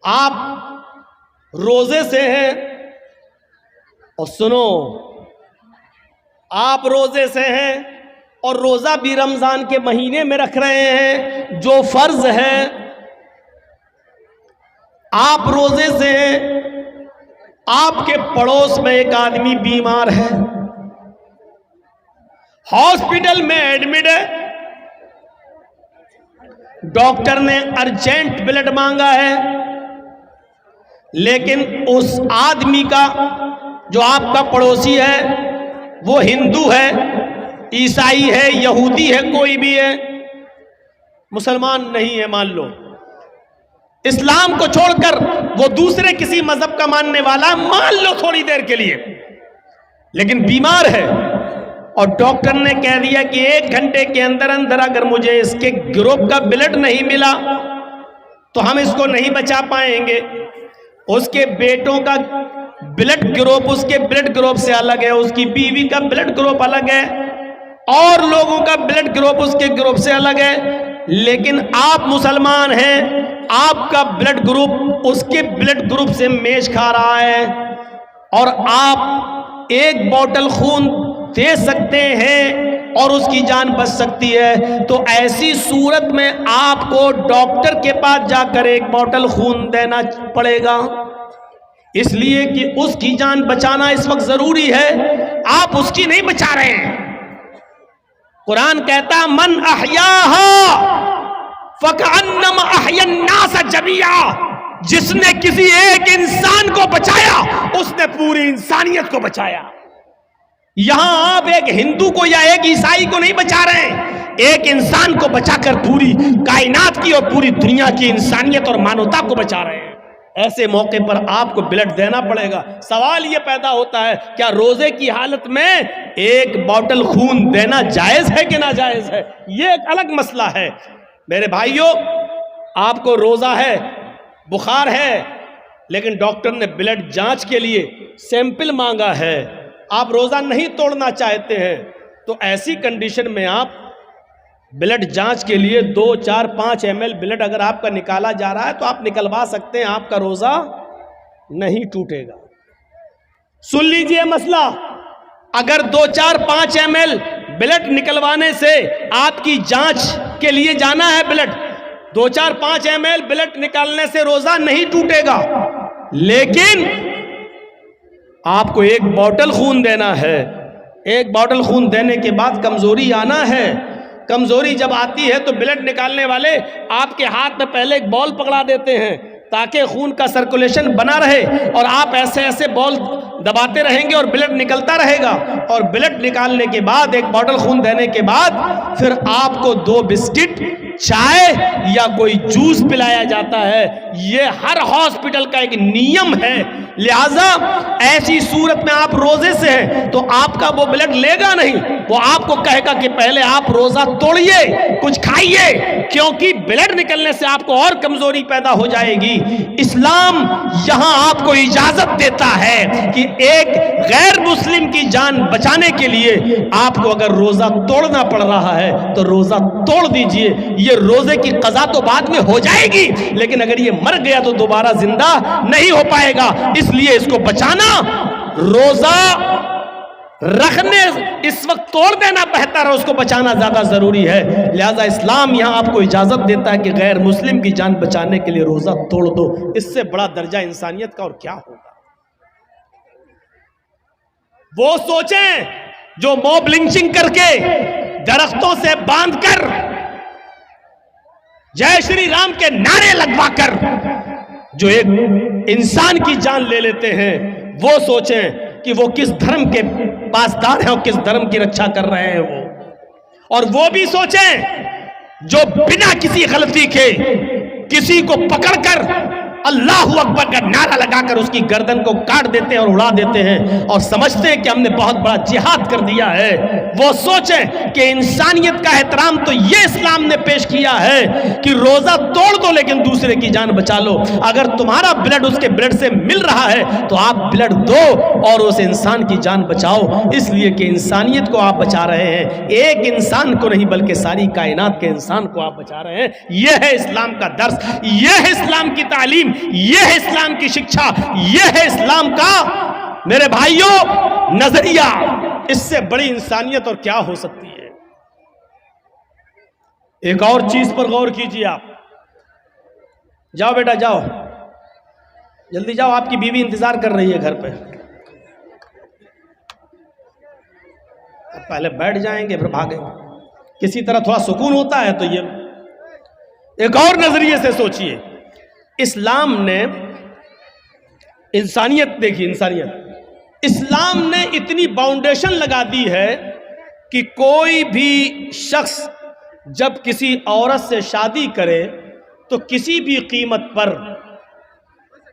आप रोजे से हैं और सुनो, आप रोजे से हैं और रोजा भी रमजान के महीने में रख रहे हैं जो फर्ज है। आप रोजे से हैं, आपके पड़ोस में एक आदमी बीमार है, हॉस्पिटल में एडमिट है, डॉक्टर ने अर्जेंट ब्लड मांगा है, लेकिन उस आदमी का जो आपका पड़ोसी है वो हिंदू है, ईसाई है, यहूदी है, कोई भी है, मुसलमान नहीं है, मान लो इस्लाम को छोड़कर वो दूसरे किसी मजहब का मानने वाला है, मान लो थोड़ी देर के लिए, लेकिन बीमार है और डॉक्टर ने कह दिया कि 1 घंटे के अंदर अंदर अगर मुझे इसके ग्रुप का ब्लड नहीं मिला तो हम इसको नहीं बचा पाएंगे। उसके बेटों का ब्लड ग्रुप उसके ब्लड ग्रुप से अलग है, उसकी बीवी का ब्लड ग्रुप अलग है, और लोगों का ब्लड ग्रुप उसके ग्रुप से अलग है, लेकिन आप मुसलमान हैं, आपका ब्लड ग्रुप उसके ब्लड ग्रुप से मेच खा रहा है और आप 1 बोतल खून दे सकते हैं और उसकी जान बच सकती है। तो ऐसी सूरत में आपको डॉक्टर के पास जाकर 1 बोतल खून देना पड़ेगा, इसलिए कि उसकी जान बचाना इस वक्त जरूरी है, आप उसकी नहीं बचा रहे हैं। कुरान कहता है मन अहयाहा फकअन्नमा अहयन्नास जमिया, जिसने किसी एक इंसान को बचाया उसने पूरी इंसानियत को बचाया। यहां आप एक हिंदू को या एक ईसाई को नहीं बचा रहे हैं, एक इंसान को बचाकर पूरी कायनात की और पूरी दुनिया की इंसानियत और मानवता को बचा रहे हैं। ऐसे मौके पर आपको ब्लड देना पड़ेगा। सवाल यह पैदा होता है, क्या रोजे की हालत में 1 बोतल खून देना जायज है कि नाजायज है? यह एक अलग मसला है। मेरे भाइयों, आपको रोजा है, बुखार है, लेकिन डॉक्टर ने ब्लड जांच के लिए सैंपल मांगा है, आप रोजा नहीं तोड़ना चाहते हैं, तो ऐसी कंडीशन में आप ब्लड जांच के लिए 2, 4, 5 ml ब्लड अगर आपका निकाला जा रहा है तो आप निकलवा सकते हैं, आपका रोजा नहीं टूटेगा। सुन लीजिए मसला, अगर 2, 4, 5 ml ब्लड निकलवाने से आपकी जांच के लिए जाना है ब्लड, 2, 4, 5 ml ब्लड निकालने से रोजा नहीं टूटेगा, लेकिन आपको 1 बोतल खून देना है। 1 बोतल खून देने के बाद कमजोरी आना है। कमजोरी जब आती है तो ब्लड निकालने वाले आपके हाथ में पहले एक बॉल पकड़ा देते हैं ताकि खून का सर्कुलेशन बना रहे, और आप ऐसे ऐसे बॉल दबाते रहेंगे और ब्लड निकलता रहेगा, और ब्लड निकालने के बाद 1 बोतल खून देने के बाद फिर आपको 2 बिस्किट, चाय या कोई जूस पिलाया जाता है। ये हर हॉस्पिटल का एक नियम है। लिहाजा ऐसी सूरत में आप रोजे से हैं तो आपका वो ब्लड लेगा नहीं, वो आपको कहेगा कि पहले आप रोजा तोड़िए, कुछ खाइए, क्योंकि ब्लड निकलने से आपको और कमजोरी पैदा हो जाएगी। इस्लाम यहां आपको इजाजत देता है कि एक गैर मुस्लिम की जान बचाने के लिए आपको अगर रोजा तोड़ना पड़ रहा है तो रोजा तोड़ दीजिए। ये रोजे की कज़ा तो बाद में हो जाएगी, लेकिन अगर ये मर गया तो दोबारा जिंदा नहीं हो पाएगा, इसलिए इसको बचाना, रोजा रखने इस वक्त तोड़ देना बेहतर है, उसको बचाना ज्यादा जरूरी है। लिहाजा इस्लाम यहां आपको इजाजत देता है कि गैर मुस्लिम की जान बचाने के लिए रोजा तोड़ दो। इससे बड़ा दर्जा इंसानियत का और क्या होगा। वो सोचें जो मॉब लिंचिंग करके दरख्तों से बांधकर जय श्री राम के नारे लगवाकर जो एक इंसान की जान ले लेते हैं, वो सोचें कि वो किस धर्म के पासदार हैं और किस धर्म की रक्षा कर रहे हैं वो। और वो भी सोचें जो बिना किसी गलती के किसी को पकड़कर अल्लाहू अकबर का नारा लगाकर उसकी गर्दन को काट देते हैं और उड़ा देते हैं और समझते हैं कि हमने बहुत बड़ा जिहाद कर दिया है। वो सोचें कि इंसानियत का एहतराम तो ये इस्लाम ने पेश किया है कि रोजा तोड़ दो लेकिन दूसरे की जान बचा लो। अगर तुम्हारा ब्लड उसके ब्लड से मिल रहा है तो आप ब्लड दो और उस इंसान की जान बचाओ, इसलिए कि इंसानियत को आप बचा रहे हैं, एक इंसान को नहीं बल्कि सारी कायनात के इंसान को आप बचा रहे हैं। यह है इस्लाम का दर्स, यह है इस्लाम की तालीम। यह है इस्लाम की शिक्षा, यह है इस्लाम का मेरे भाइयों नजरिया। इससे बड़ी इंसानियत और क्या हो सकती है। एक और चीज पर गौर कीजिए आप। जाओ बेटा जाओ, जल्दी जाओ, आपकी बीवी इंतजार कर रही है घर पे। पहले बैठ जाएंगे फिर भागेंगे, किसी तरह थोड़ा सुकून होता है। तो ये एक और नजरिए से सोचिए, इस्लाम ने इंसानियत देखी, इंसानियत इस्लाम ने इतनी बाउंडेशन लगा दी है कि कोई भी शख्स जब किसी औरत से शादी करे तो किसी भी कीमत पर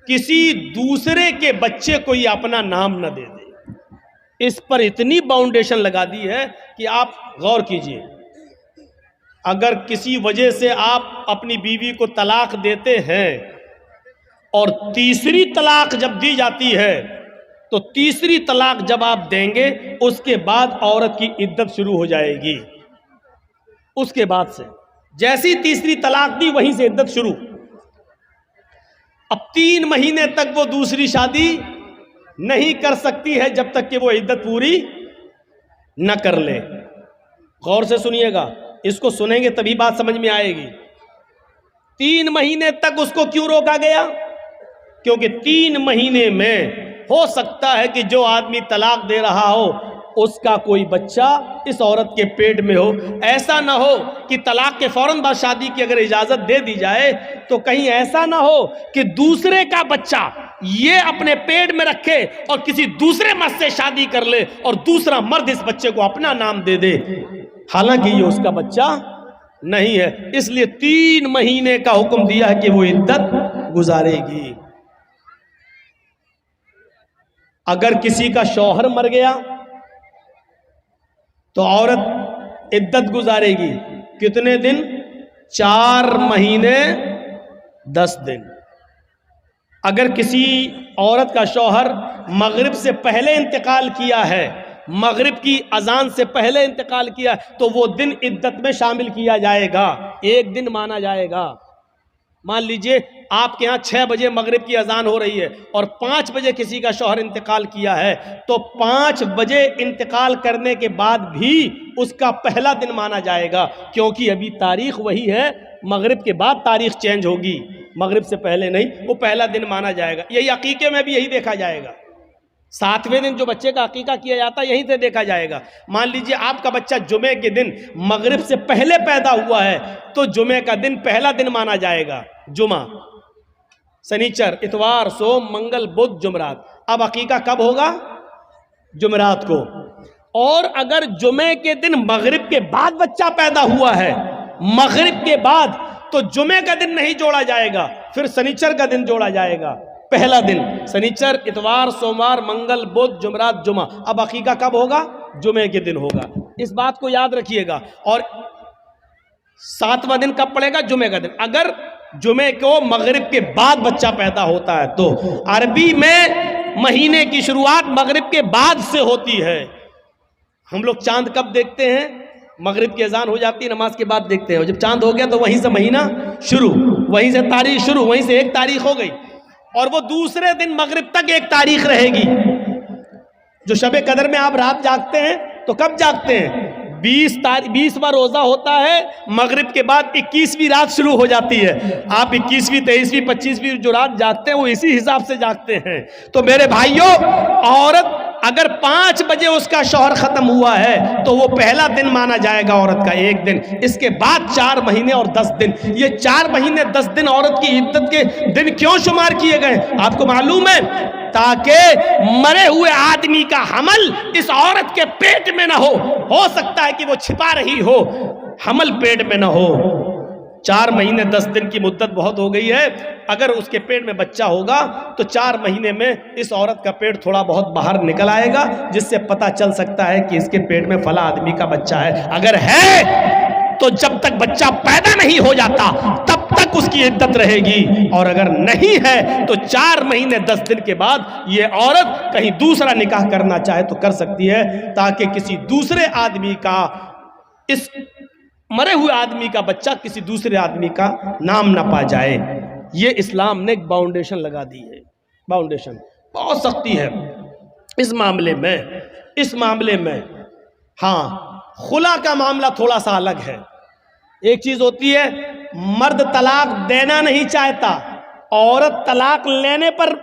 किसी दूसरे के बच्चे को ही अपना नाम न दे दे। इस पर इतनी बाउंडेशन लगा दी है कि आप गौर कीजिए, अगर किसी वजह से आप अपनी बीवी को तलाक देते हैं और तीसरी तलाक जब दी जाती है तो तीसरी तलाक जब आप देंगे उसके बाद औरत की इद्दत शुरू हो जाएगी। उसके बाद से जैसी तीसरी तलाक दी वहीं से इद्दत शुरू। अब 3 महीने तक वो दूसरी शादी नहीं कर सकती है जब तक कि वो इद्दत पूरी न कर ले। गौर से सुनिएगा, इसको सुनेंगे तभी बात समझ में आएगी। 3 महीने तक उसको क्यों रोका गया? क्योंकि 3 महीने में हो सकता है कि जो आदमी तलाक दे रहा हो उसका कोई बच्चा इस औरत के पेट में हो। ऐसा ना हो कि तलाक के फौरन बाद शादी की अगर इजाजत दे दी जाए तो कहीं ऐसा ना हो कि दूसरे का बच्चा ये अपने पेट में रखे और किसी दूसरे मर्द से शादी कर ले और दूसरा मर्द इस बच्चे को अपना नाम दे दे, हालांकि ये उसका बच्चा नहीं है। इसलिए 3 महीने का हुक्म दिया है कि वो इद्दत गुजारेगी। अगर किसी का शौहर मर गया तो औरत इद्दत गुजारेगी कितने दिन? 4 महीने 10 दिन। अगर किसी औरत का शौहर मगरिब से पहले इंतकाल किया है, मगरिब की अजान से पहले इंतकाल किया, तो वो दिन इद्दत में शामिल किया जाएगा, 1 दिन माना जाएगा। मान लीजिए आपके यहाँ 6 बजे मगरिब की अजान हो रही है और 5 बजे किसी का शौहर इंतकाल किया है, तो 5 बजे इंतकाल करने के बाद भी उसका पहला दिन माना जाएगा, क्योंकि अभी तारीख वही है। मगरिब के बाद तारीख चेंज होगी, मगरिब से पहले नहीं, वो पहला दिन माना जाएगा। यही अकीके में भी यही देखा जाएगा। 7वें दिन जो बच्चे का अकीका किया जाता है यहीं से देखा जाएगा। मान लीजिए आपका बच्चा जुमे के दिन मगरिब से पहले पैदा हुआ है तो जुमे का दिन पहला दिन माना जाएगा। जुमा, शनिचर, इतवार, सोम, मंगल, बुध, जुमरात। अब अकीका कब होगा? जुमरात को। और अगर जुमे के दिन मगरिब के बाद बच्चा पैदा हुआ है, मगरिब के बाद, तो जुमे का दिन नहीं जोड़ा जाएगा, फिर शनिचर का दिन जोड़ा जाएगा। पहला दिन शनिचर, इतवार, सोमवार, मंगल, बुध, जुमरात, जुमा। अब अकीका कब होगा? जुमे के दिन होगा। इस बात को याद रखिएगा। और 7वां दिन कब पड़ेगा? जुमे का दिन। अगर जुमे को मगरिब के बाद बच्चा पैदा होता है तो अरबी में महीने की शुरुआत मगरिब के बाद से होती है। हम लोग चांद कब देखते हैं? मगरिब की अजान हो जाती है, नमाज के बाद देखते हैं। जब चांद हो गया तो वहीं से महीना शुरू, वहीं से तारीख शुरू, वहीं से 1 तारीख हो गई और वो दूसरे दिन मगरिब तक 1 तारीख रहेगी। जो शबे कदर में आप रात जागते हैं तो कब जागते हैं? 20वां रोजा होता है, मगरिब के बाद 21वीं रात शुरू हो जाती है। आप 21वीं, 23वीं, 25वीं जो रात जागते हैं वो इसी हिसाब से जागते हैं। तो मेरे भाइयों, औरत अगर 5 बजे उसका शौहर खत्म हुआ है तो वो पहला दिन माना जाएगा औरत का, 1 दिन। इसके बाद 4 महीने और 10 दिन। ये 4 महीने 10 दिन औरत की इद्दत के दिन क्यों शुमार किए गए? आपको मालूम है? ताकि मरे हुए आदमी का हमल इस औरत के पेट में ना हो सकता है कि वो छिपा रही हो, हमल पेट में ना हो। 4 महीने 10 दिन की मुद्दत बहुत हो गई है। अगर उसके पेट में बच्चा होगा तो 4 महीने में इस औरत का पेट थोड़ा बहुत बाहर निकल आएगा, जिससे पता चल सकता है कि इसके पेट में फला आदमी का बच्चा है। अगर है तो जब तक बच्चा पैदा नहीं हो जाता तब तक उसकी इद्दत रहेगी, और अगर नहीं है तो 4 महीने 10 दिन के बाद ये औरत कहीं दूसरा निकाह करना चाहे तो कर सकती है, ताकि किसी दूसरे आदमी का, इस मरे हुए आदमी का बच्चा किसी दूसरे आदमी का नाम ना पा जाए। ये इस्लाम ने एक बाउंडेशन लगा दी है। बाउंडेशन बहुत सख्ती है इस मामले में। हाँ, खुला का मामला थोड़ा सा अलग है। एक चीज होती है मर्द तलाक देना नहीं चाहता, औरत तलाक लेने पर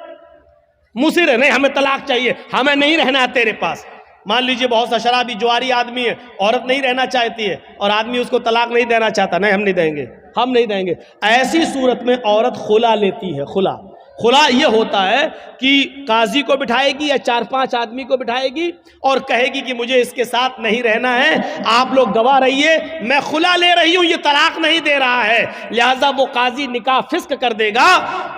मुसिर है, नहीं हमें तलाक चाहिए, हमें नहीं रहना है तेरे पास। मान लीजिए बहुत सा शराबी जुआरी आदमी है, औरत नहीं रहना चाहती है और आदमी उसको तलाक नहीं देना चाहता, नहीं हम नहीं देंगे। ऐसी सूरत में औरत खुला लेती है। खुला ये होता है कि काजी को बिठाएगी या 4-5 आदमी को बिठाएगी और कहेगी कि मुझे इसके साथ नहीं रहना है, आप लोग गवाह रहिए, मैं खुला ले रही हूं, ये तलाक नहीं दे रहा है। लिहाजा वो काजी निकाह फिस्क कर देगा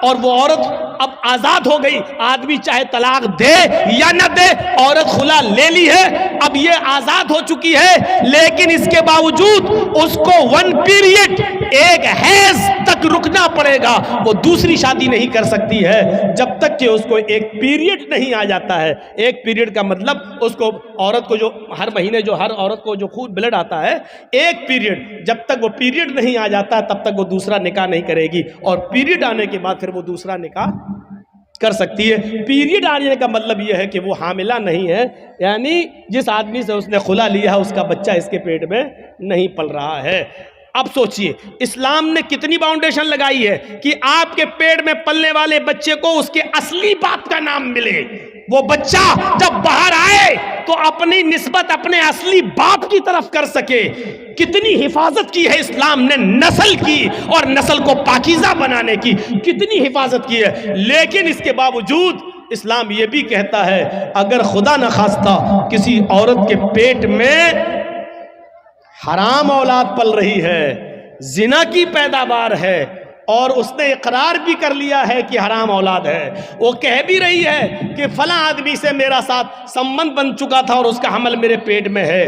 और वो औरत अब आजाद हो गई। आदमी चाहे तलाक दे या न दे, औरत खुला ले ली है, अब ये आजाद हो चुकी है, लेकिन इसके बावजूद उसको 1 पीरियड, एक हैज तक रुकना पड़ेगा। वो दूसरी शादी नहीं कर सकती है जब तक कि उसको एक पीरियड नहीं आ जाता है। एक पीरियड का मतलब उसको, औरत को जो हर महीने जो हर औरत को जो खून ब्लड आता है, एक पीरियड, जब तक वो पीरियड नहीं आ जाता तब तक वो दूसरा निकाह नहीं करेगी, और पीरियड आने के बाद फिर वो दूसरा निकाह कर सकती है। पीरियड आने का मतलब यह है कि वो हामिला नहीं है, यानी जिस आदमी से उसने खुला लिया है उसका बच्चा इसके पेट में नहीं पल रहा है। अब सोचिए इस्लाम ने कितनी बाउंडेशन लगाई है कि आपके पेट में पलने वाले बच्चे को उसके असली बाप का नाम मिले। वो बच्चा जब बाहर आए तो अपनी निस्बत अपने असली बाप की तरफ कर सके। कितनी हिफाजत की है इस्लाम ने नस्ल की, और नस्ल को पाकीज़ा बनाने की कितनी हिफाजत की है। लेकिन इसके बावजूद इस्लाम ये भी कहता है अगर खुदा न खास्ता किसी औरत के पेट में हराम औलाद पल रही है, जिना की पैदावार है, और उसने इकरार भी कर लिया है कि हराम औलाद है, वो कह भी रही है कि फला आदमी से मेरा साथ संबंध बन चुका था और उसका हमल मेरे पेट में है,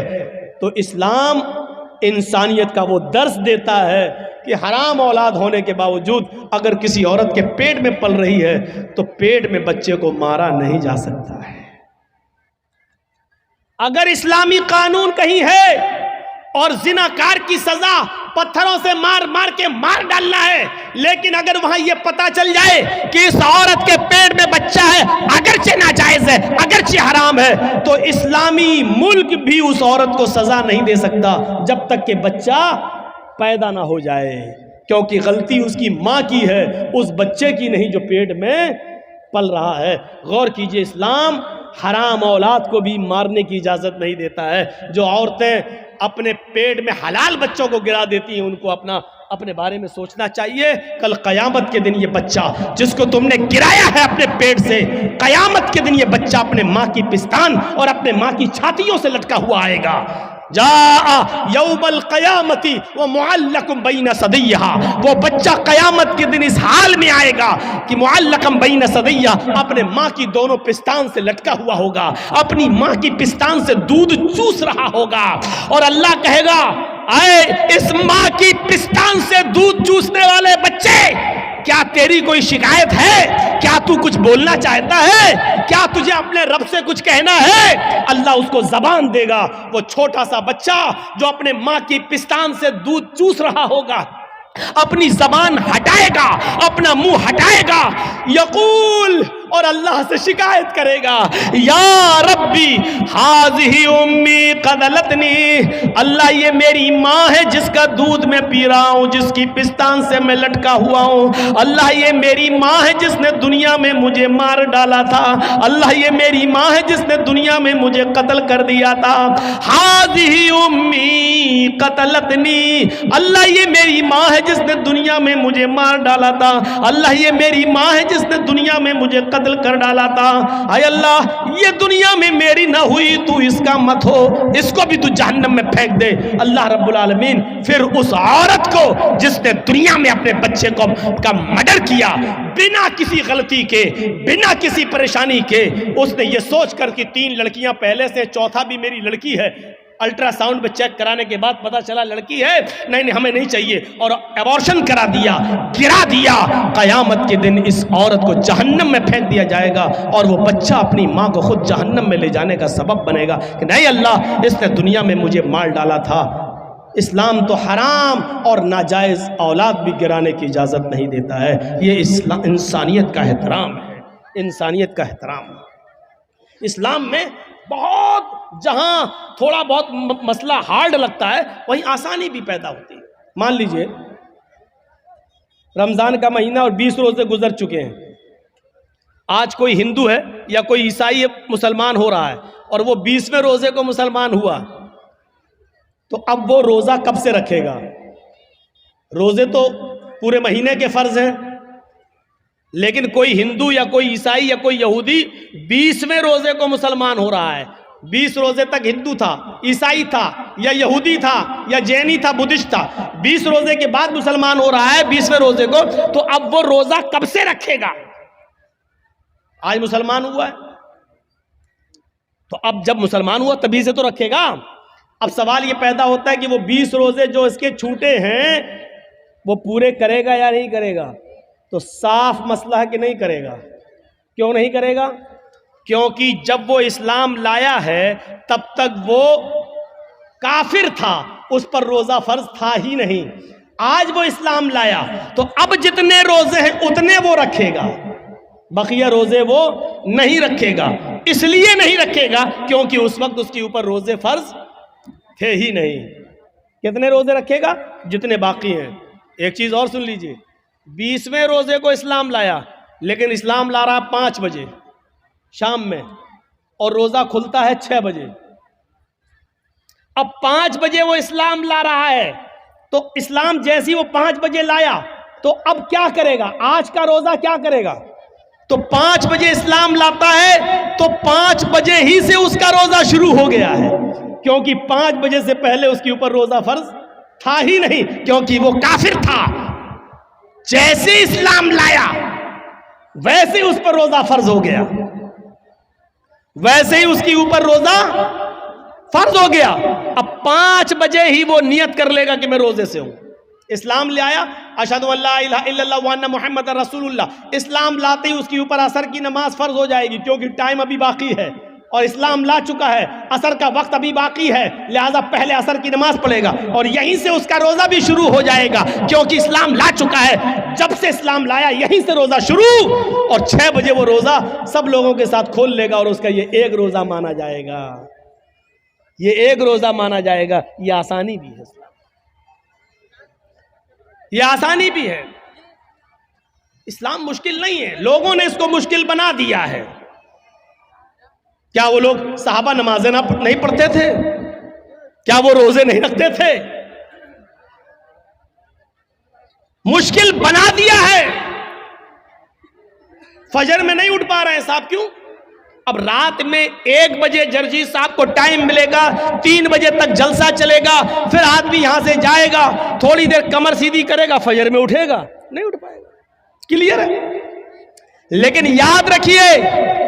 तो इस्लाम इंसानियत का वो दर्स देता है कि हराम औलाद होने के बावजूद अगर किसी औरत के पेट में पल रही है तो पेट में बच्चे को मारा नहीं जा सकता है। अगर इस्लामी कानून कहीं है और जिनाकार की सजा पत्थरों से मार डालना है, लेकिन अगर वहां यह पता चल जाए कि इस औरत के पेट में बच्चा है, अगरचे नाजायज है, अगरचे हराम है, तो इस्लामी मुल्क भी उस औरत को सजा नहीं दे सकता जब तक कि बच्चा पैदा ना हो जाए, क्योंकि गलती उसकी मां की है, उस बच्चे की नहीं जो पेट में पल रहा है। गौर कीजिए, इस्लाम हराम औलाद को भी मारने की इजाजत नहीं देता है। जो औरतें अपने पेट में हलाल बच्चों को गिरा देती हैं उनको अपने बारे में सोचना चाहिए। कल कयामत के दिन ये बच्चा जिसको तुमने गिराया है अपने पेट से, कयामत के दिन ये बच्चा अपने माँ की पिस्तान और अपने माँ की छातियों से लटका हुआ आएगा। जा यौमल कयामती वो मुअल्लकुम बैन सदिय्या, वो बच्चा कयामत के दिन इस हाल में आएगा कि मुअल्लकुम बैन सदिय्या, अपने माँ की दोनों पिस्तान से लटका हुआ होगा, अपनी माँ की पिस्तान से दूध चूस रहा होगा, और अल्लाह कहेगा आए इस माँ की पिस्तान से दूध चूसने वाले बच्चे, क्या तेरी कोई शिकायत है? क्या तू कुछ बोलना चाहता है? क्या तुझे अपने रब से कुछ कहना है? अल्लाह उसको जबान देगा। वो छोटा सा बच्चा जो अपने माँ की पिस्तान से दूध चूस रहा होगा, अपनी जबान हटाएगा, अपना मुंह हटाएगा, यकूल, और अल्लाह से शिकायत करेगा, या रब्बी हाज़िही उम्मी क़दलतनी, अल्लाह ये मेरी माँ है जिसका दूध मैं पी रहा हूँ, जिसकी पिस्तान से मैं लटका हुआ हूँ। अल्लाह ये मेरी माँ है जिसने दुनिया में मुझे मार डाला था। अल्लाह ये मेरी माँ है जिसने दुनिया में मुझे कत्ल कर दिया था। हाज़िही उम्मी क़तलतनी, अल्लाह ये मेरी माँ है जिसने दुनिया में मुझे मार डाला था। अल्लाह ये मेरी माँ है जिसने दुनिया में मुझे कत्ल कर डाला था। हाय अल्लाह, ये दुनिया में मेरी ना हुई, तू इसका मत हो, इसको भी तू जहन्नम में फेंक दे। अल्लाह रब्बुल आलमीन फिर उस औरत को जिसने दुनिया में अपने बच्चे का मर्डर किया बिना किसी गलती के, बिना किसी परेशानी के, उसने ये सोच कर कि 3 लड़कियां पहले से, चौथा भी मेरी लड़की है, अल्ट्रासाउंड में चेक कराने के बाद पता चला लड़की है, नहीं हमें नहीं चाहिए, और एबॉर्शन करा दिया, गिरा दिया। कयामत के दिन इस औरत को जहन्नम में फेंक दिया जाएगा और वो बच्चा अपनी माँ को खुद जहन्नम में ले जाने का सबब बनेगा कि नहीं अल्लाह, इसने दुनिया में मुझे मार डाला था। इस्लाम तो हराम और नाजायज़ औलाद भी गिराने की इजाज़त नहीं देता है। ये इस्लाम इंसानियत का एहतराम है, इंसानियत का एहतराम। इस्लाम में बहुत जहाँ थोड़ा बहुत मसला हार्ड लगता है वहीं आसानी भी पैदा होती है। मान लीजिए रमज़ान का महीना और 20 रोज़े गुजर चुके हैं। आज कोई हिंदू है या कोई ईसाई मुसलमान हो रहा है और वो 20वें रोज़े को मुसलमान हुआ, तो अब वो रोज़ा कब से रखेगा? रोज़े तो पूरे महीने के फ़र्ज हैं, लेकिन कोई हिंदू या कोई ईसाई या कोई यहूदी 20वें रोज़े को मुसलमान हो रहा है। 20 रोज़े तक हिंदू था, ईसाई था या यहूदी था या जैनी था, बुद्धिस्ट था। 20 रोज़े के बाद मुसलमान हो रहा है 20वें रोज़े को, तो अब वो रोज़ा कब से रखेगा? आज मुसलमान हुआ है तो अब जब मुसलमान हुआ तभी से तो रखेगा। अब सवाल ये पैदा होता है कि वो 20 रोज़े जो इसके छूटे हैं वो पूरे करेगा या नहीं करेगा? तो साफ मसला है कि नहीं करेगा। क्यों नहीं करेगा? क्योंकि जब वो इस्लाम लाया है तब तक वो काफिर था, उस पर रोज़ा फर्ज था ही नहीं। आज वो इस्लाम लाया तो अब जितने रोज़े हैं उतने वो रखेगा, बकिया रोज़े वो नहीं रखेगा। इसलिए नहीं रखेगा क्योंकि उस वक्त उसके ऊपर रोज़े फर्ज थे ही नहीं। कितने रोज़े रखेगा? जितने बाकी हैं। एक चीज़ और सुन लीजिए, 20वें रोज़े को इस्लाम लाया, लेकिन इस्लाम ला रहा 5 बजे शाम में और रोज़ा खुलता है 6 बजे। अब 5 बजे वो इस्लाम ला रहा है, तो इस्लाम जैसी वो 5 बजे लाया तो अब क्या करेगा? आज का रोज़ा क्या करेगा? तो 5 बजे इस्लाम लाता है तो 5 बजे ही से उसका रोज़ा शुरू हो गया है, क्योंकि 5 बजे से पहले उसके ऊपर रोज़ा फर्ज था ही नहीं, क्योंकि वो काफिर था। जैसे इस्लाम लाया वैसे उस पर रोज़ा फर्ज हो गया, वैसे ही उसके ऊपर रोज़ा फर्ज हो गया। अब 5 बजे ही वो नियत कर लेगा कि मैं रोज़े से हूं। इस्लाम ले आया, अशहदु अल्ला इलाहा इल्लल्लाह व अन्ना मुहम्मदर रसूलुल्लाह। इस्लाम लाते ही उसके ऊपर असर की नमाज फर्ज हो जाएगी, क्योंकि टाइम अभी बाकी है और इस्लाम ला चुका है, असर का वक्त अभी बाकी है, लिहाजा पहले असर की नमाज पढ़ेगा और यहीं से उसका रोज़ा भी शुरू हो जाएगा, क्योंकि इस्लाम ला चुका है। जब से इस्लाम लाया यहीं से रोज़ा शुरू, और 6 बजे वो रोज़ा सब लोगों के साथ खोल लेगा और उसका ये एक रोज़ा माना जाएगा, ये एक रोज़ा माना जाएगा। ये आसानी भी है, ये आसानी भी है। इस्लाम मुश्किल नहीं है, लोगों ने इसको मुश्किल बना दिया है। क्या वो लोग सहाबा नमाजें नहीं पढ़ते थे? क्या वो रोजे नहीं रखते थे? मुश्किल बना दिया है। फजर में नहीं उठ पा रहे हैं साहब, क्यों? अब रात में 1 बजे जर्जी साहब को टाइम मिलेगा, 3 बजे तक जलसा चलेगा, फिर आदमी यहां से जाएगा, थोड़ी देर कमर सीधी करेगा, फजर में उठेगा? नहीं उठ पाएगा। क्लियर है? लेकिन याद रखिए,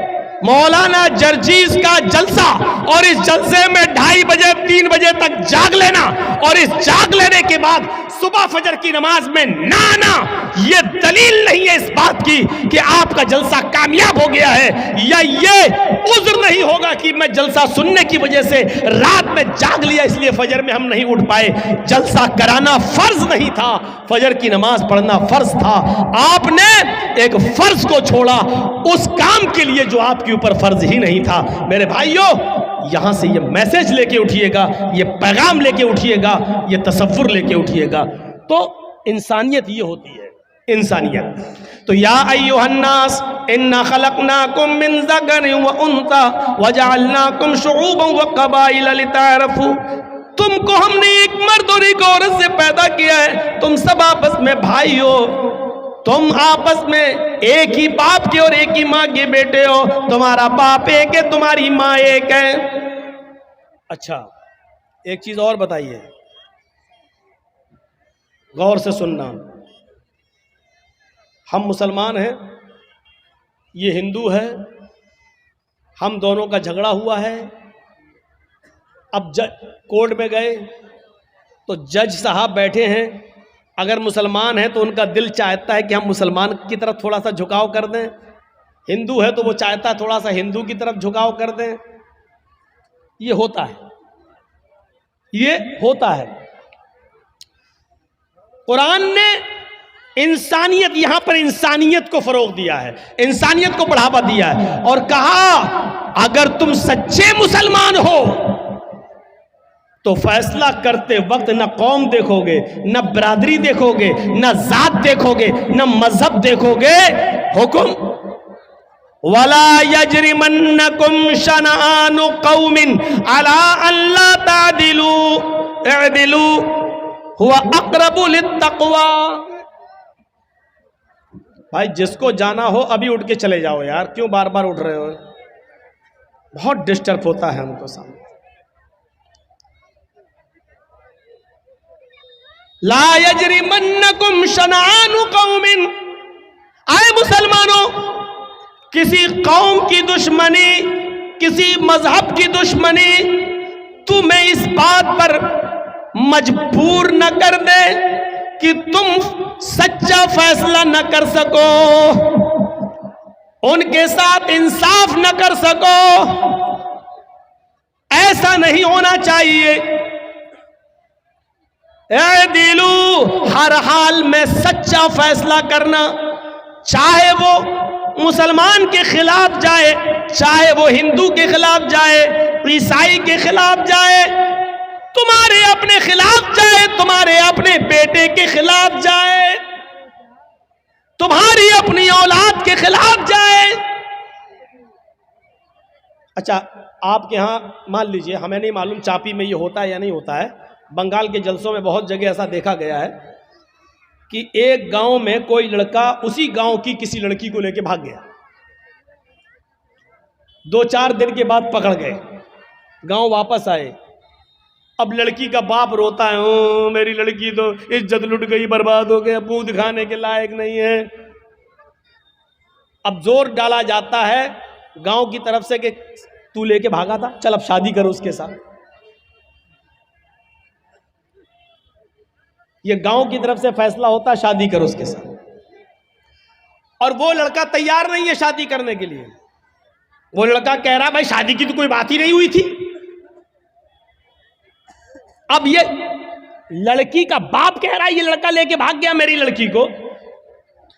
मौलाना जर्जीस का जलसा और इस जलसे में 2:30 बजे 3 बजे तक जाग लेना और इस जाग लेने के बाद सुबह फजर की नमाज में ना आना, ये दलील नहीं है इस बात की कि आपका जलसा कामयाब हो गया है, या ये उज़्र नहीं होगा कि मैं जलसा सुनने की वजह से रात में जाग लिया इसलिए फजर में हम नहीं उठ पाए। जलसा कराना फर्ज नहीं था, फजर की नमाज पढ़ना फर्ज था। आपने एक फर्ज को छोड़ा उस काम के लिए जो आपके ऊपर फर्ज ही नहीं था। मेरे भाइयों, यहां से ये मैसेज लेके उठिएगा, ये पैगाम लेके उठिएगा, ये तसव्वुर लेके उठिएगा। तो इंसानियत ये होती है, इंसानियत। तो या अय्युहन्नास इन्ना खलकनाकुम मिन ज़करिन व उन्सा व जअलनाकुम शुऊबन व क़बाइल लितारफू। तुमको हमने एक मर्द और एक औरत से पैदा किया है, तुम सब आपस में भाई हो, तुम आपस में एक ही बाप के और एक ही माँ के बेटे हो, तुम्हारा बाप एक है, तुम्हारी माँ एक है। अच्छा, एक चीज और बताइए, गौर से सुनना। हम मुसलमान हैं, ये हिंदू है, हम दोनों का झगड़ा हुआ है। अब कोर्ट में गए तो जज साहब बैठे हैं, अगर मुसलमान है तो उनका दिल चाहता है कि हम मुसलमान की तरफ थोड़ा सा झुकाव कर दें, हिंदू है तो वो चाहता है थोड़ा सा हिंदू की तरफ झुकाव कर दें। ये होता है, ये होता है। कुरान ने इंसानियत, यहां पर इंसानियत को फरोग दिया है, इंसानियत को बढ़ावा दिया है और कहा अगर तुम सच्चे मुसलमान हो तो फैसला करते वक्त न कौम देखोगे, न बरादरी देखोगे, न जात देखोगे, न मजहब देखोगे। हुक्म वला यजरिमन्नकुम शनआनु कौमिन अला अल्ला तादिलू इअदिलू हुवा अक़रबु लित्तक़वा। भाई जिसको जाना हो अभी उठ के चले जाओ यार, क्यों बार बार उठ रहे हो? बहुत डिस्टर्ब होता है हमको सामने। ला यजरिमन्नकुम शनआनु कौमिन, आए मुसलमानों, किसी कौम की दुश्मनी, किसी मजहब की दुश्मनी तुम्हें इस बात पर मजबूर न कर दे कि तुम सच्चा फैसला न कर सको, उनके साथ इंसाफ न कर सको। ऐसा नहीं होना चाहिए। ए दिलू, हर हाल में सच्चा फैसला करना, चाहे वो मुसलमान के खिलाफ जाए, चाहे वो हिंदू के खिलाफ जाए, ईसाई के खिलाफ जाए, तुम्हारे अपने खिलाफ जाए, तुम्हारे अपने बेटे के खिलाफ जाए, तुम्हारी अपनी औलाद के खिलाफ जाए। अच्छा, आपके यहां मान लीजिए, हमें नहीं मालूम चापी में ये होता है या नहीं होता है, बंगाल के जलसों में बहुत जगह ऐसा देखा गया है कि एक गांव में कोई लड़का उसी गांव की किसी लड़की को लेकर भाग गया। 2-4 दिन के बाद पकड़ गए, गांव वापस आए। अब लड़की का बाप रोता है, ओ मेरी लड़की तो इज्जत लुट गई, बर्बाद हो गया, मुंह दिखाने के लायक नहीं है। अब जोर डाला जाता है गांव की तरफ से कि तू लेके भागा था, चल अब शादी करो उसके साथ। ये गांव की तरफ से फैसला होता है, शादी करो उसके साथ, और वो लड़का तैयार नहीं है शादी करने के लिए। वो लड़का कह रहा भाई शादी की तो कोई बात ही नहीं हुई थी। अब ये लड़की का बाप कह रहा है ये लड़का लेके भाग गया मेरी लड़की को।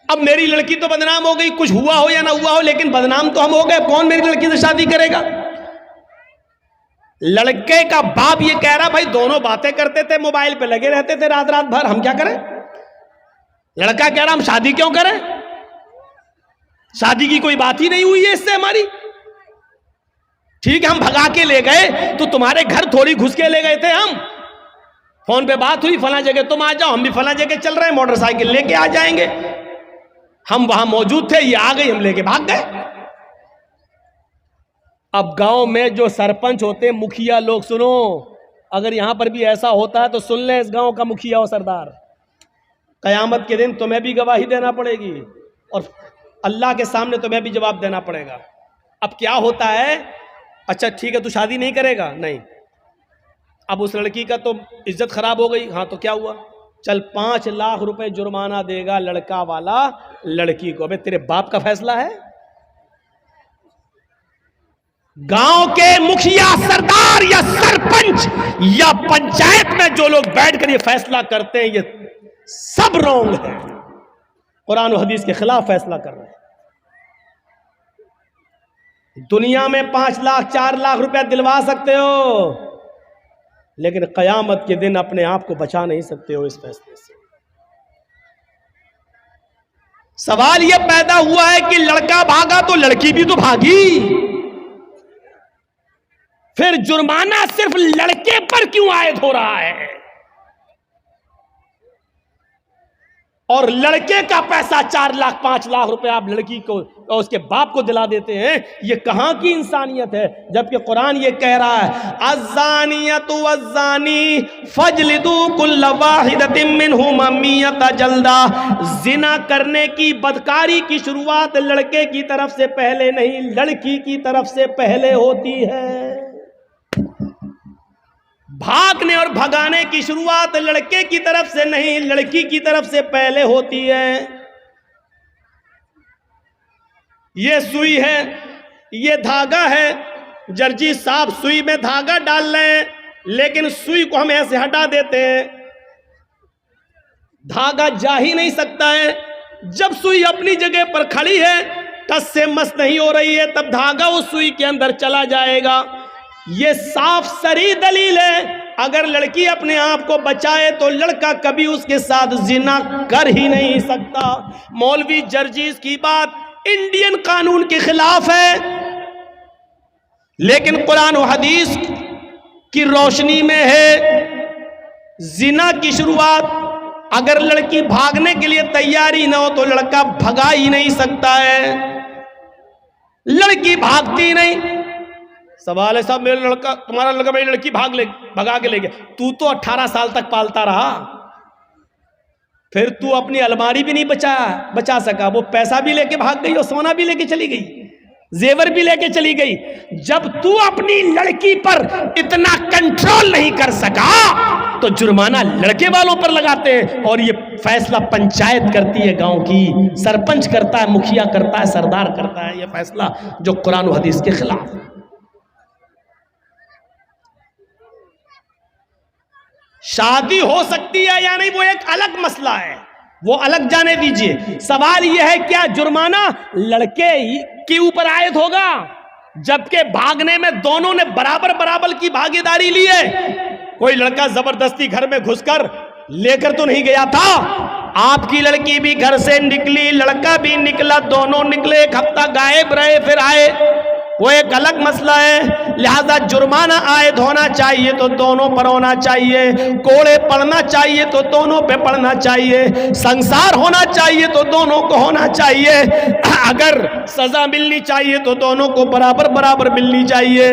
अब मेरी लड़की तो बदनाम हो गई, कुछ हुआ हो या ना हुआ हो, लेकिन बदनाम तो हम हो गए, कौन मेरी लड़की से शादी करेगा? लड़के का बाप ये कह रहा भाई दोनों बातें करते थे, मोबाइल पे लगे रहते थे रात रात भर, हम क्या करें? लड़का कह रहा हम शादी क्यों करें, शादी की कोई बात ही नहीं हुई है इससे हमारी। ठीक है, हम भगा के ले गए तो तुम्हारे घर थोड़ी घुस के ले गए थे, हम फोन पे बात हुई, फला जगह तुम आ जाओ, हम भी फला जगह चल रहे हैं, मोटरसाइकिल लेके आ जाएंगे। हम वहां मौजूद थे, ये आ गई, हम लेके भाग गए। अब गांव में जो सरपंच होते हैं, मुखिया लोग, सुनो, अगर यहां पर भी ऐसा होता है तो सुन ले, इस गांव का मुखिया हो सरदार, कयामत के दिन तुम्हें भी गवाही देना पड़ेगी और अल्लाह के सामने तुम्हें भी जवाब देना पड़ेगा। अब क्या होता है, अच्छा ठीक है तू शादी नहीं करेगा, नहीं, अब उस लड़की का तो इज्जत खराब हो गई, हाँ तो क्या हुआ, चल 5 लाख रुपए जुर्माना देगा लड़का वाला लड़की को। अबे तेरे बाप का फैसला है? गांव के मुखिया, सरदार या सरपंच या पंचायत में जो लोग बैठकर ये फैसला करते हैं, ये सब रॉन्ग है, कुरान और हदीस के खिलाफ फैसला कर रहे हैं। दुनिया में 5 लाख 4 लाख रुपया दिलवा सकते हो, लेकिन कयामत के दिन अपने आप को बचा नहीं सकते हो इस फैसले से। सवाल यह पैदा हुआ है कि लड़का भागा तो लड़की भी तो भागी, फिर जुर्माना सिर्फ लड़के पर क्यों आयद हो रहा है? और लड़के का पैसा 4 लाख 5 लाख रुपए आप लड़की को और उसके बाप को दिला देते हैं, ये कहां की इंसानियत है? जबकि कुरान ये कह रहा है अज़्ज़ानियतु वज़्ज़ानी फजलिदू कुल्ल वाहिदतिन मिनहुमा मियता जल्दा। जिना करने की, बदकारी की शुरुआत लड़के की तरफ से पहले नहीं, लड़की की तरफ से पहले होती है। भागने और भगाने की शुरुआत लड़के की तरफ से नहीं, लड़की की तरफ से पहले होती है। ये सुई है, ये धागा है, जर्जी साहब सुई में धागा डाल रहे हैं, लेकिन सुई को हम ऐसे हटा देते हैं। धागा जा ही नहीं सकता है। जब सुई अपनी जगह पर खड़ी है, टस से मस नहीं हो रही है, तब धागा उस सुई के अंदर चला जाएगा। ये साफ सरी दलील है। अगर लड़की अपने आप को बचाए तो लड़का कभी उसके साथ जिना कर ही नहीं सकता। मौलवी जर्जीस की बात इंडियन कानून के खिलाफ है, लेकिन कुरान और हदीस की रोशनी में है। जिना की शुरुआत अगर लड़की भागने के लिए तैयारी ना हो तो लड़का भगा ही नहीं सकता है। लड़की भागती नहीं। सवाल है साहब, मेरा लड़का, तुम्हारा लड़का मेरी लड़की भगा के ले गया। तू तो 18 साल तक पालता रहा, फिर तू अपनी अलमारी भी नहीं बचा सका। वो पैसा भी लेके भाग गई और सोना भी लेके चली गई, जेवर भी लेके चली गई। जब तू अपनी लड़की पर इतना कंट्रोल नहीं कर सका तो जुर्माना लड़के वालों पर लगाते हैं, और ये फैसला पंचायत करती है, गांव की सरपंच करता है, मुखिया करता है, सरदार करता है। ये फैसला जो कुरान और हदीस के खिलाफ है। शादी हो सकती है या नहीं वो एक अलग मसला है, वो अलग जाने दीजिए। सवाल यह है क्या जुर्माना लड़के के ऊपर आयद होगा, जबकि भागने में दोनों ने बराबर बराबर की भागीदारी ली है। कोई लड़का जबरदस्ती घर में घुसकर लेकर तो नहीं गया था। आपकी लड़की भी घर से निकली, लड़का भी निकला, दोनों निकले, एक हफ्ता गायब रहे, फिर आए, वो एक अलग मसला है। लिहाजा जुर्माना आयद होना चाहिए तो दोनों पर होना चाहिए, कोड़े पड़ना चाहिए तो दोनों पे पड़ना चाहिए, संसार होना चाहिए तो दोनों को होना चाहिए। अगर सजा मिलनी चाहिए तो दोनों को बराबर बराबर मिलनी चाहिए।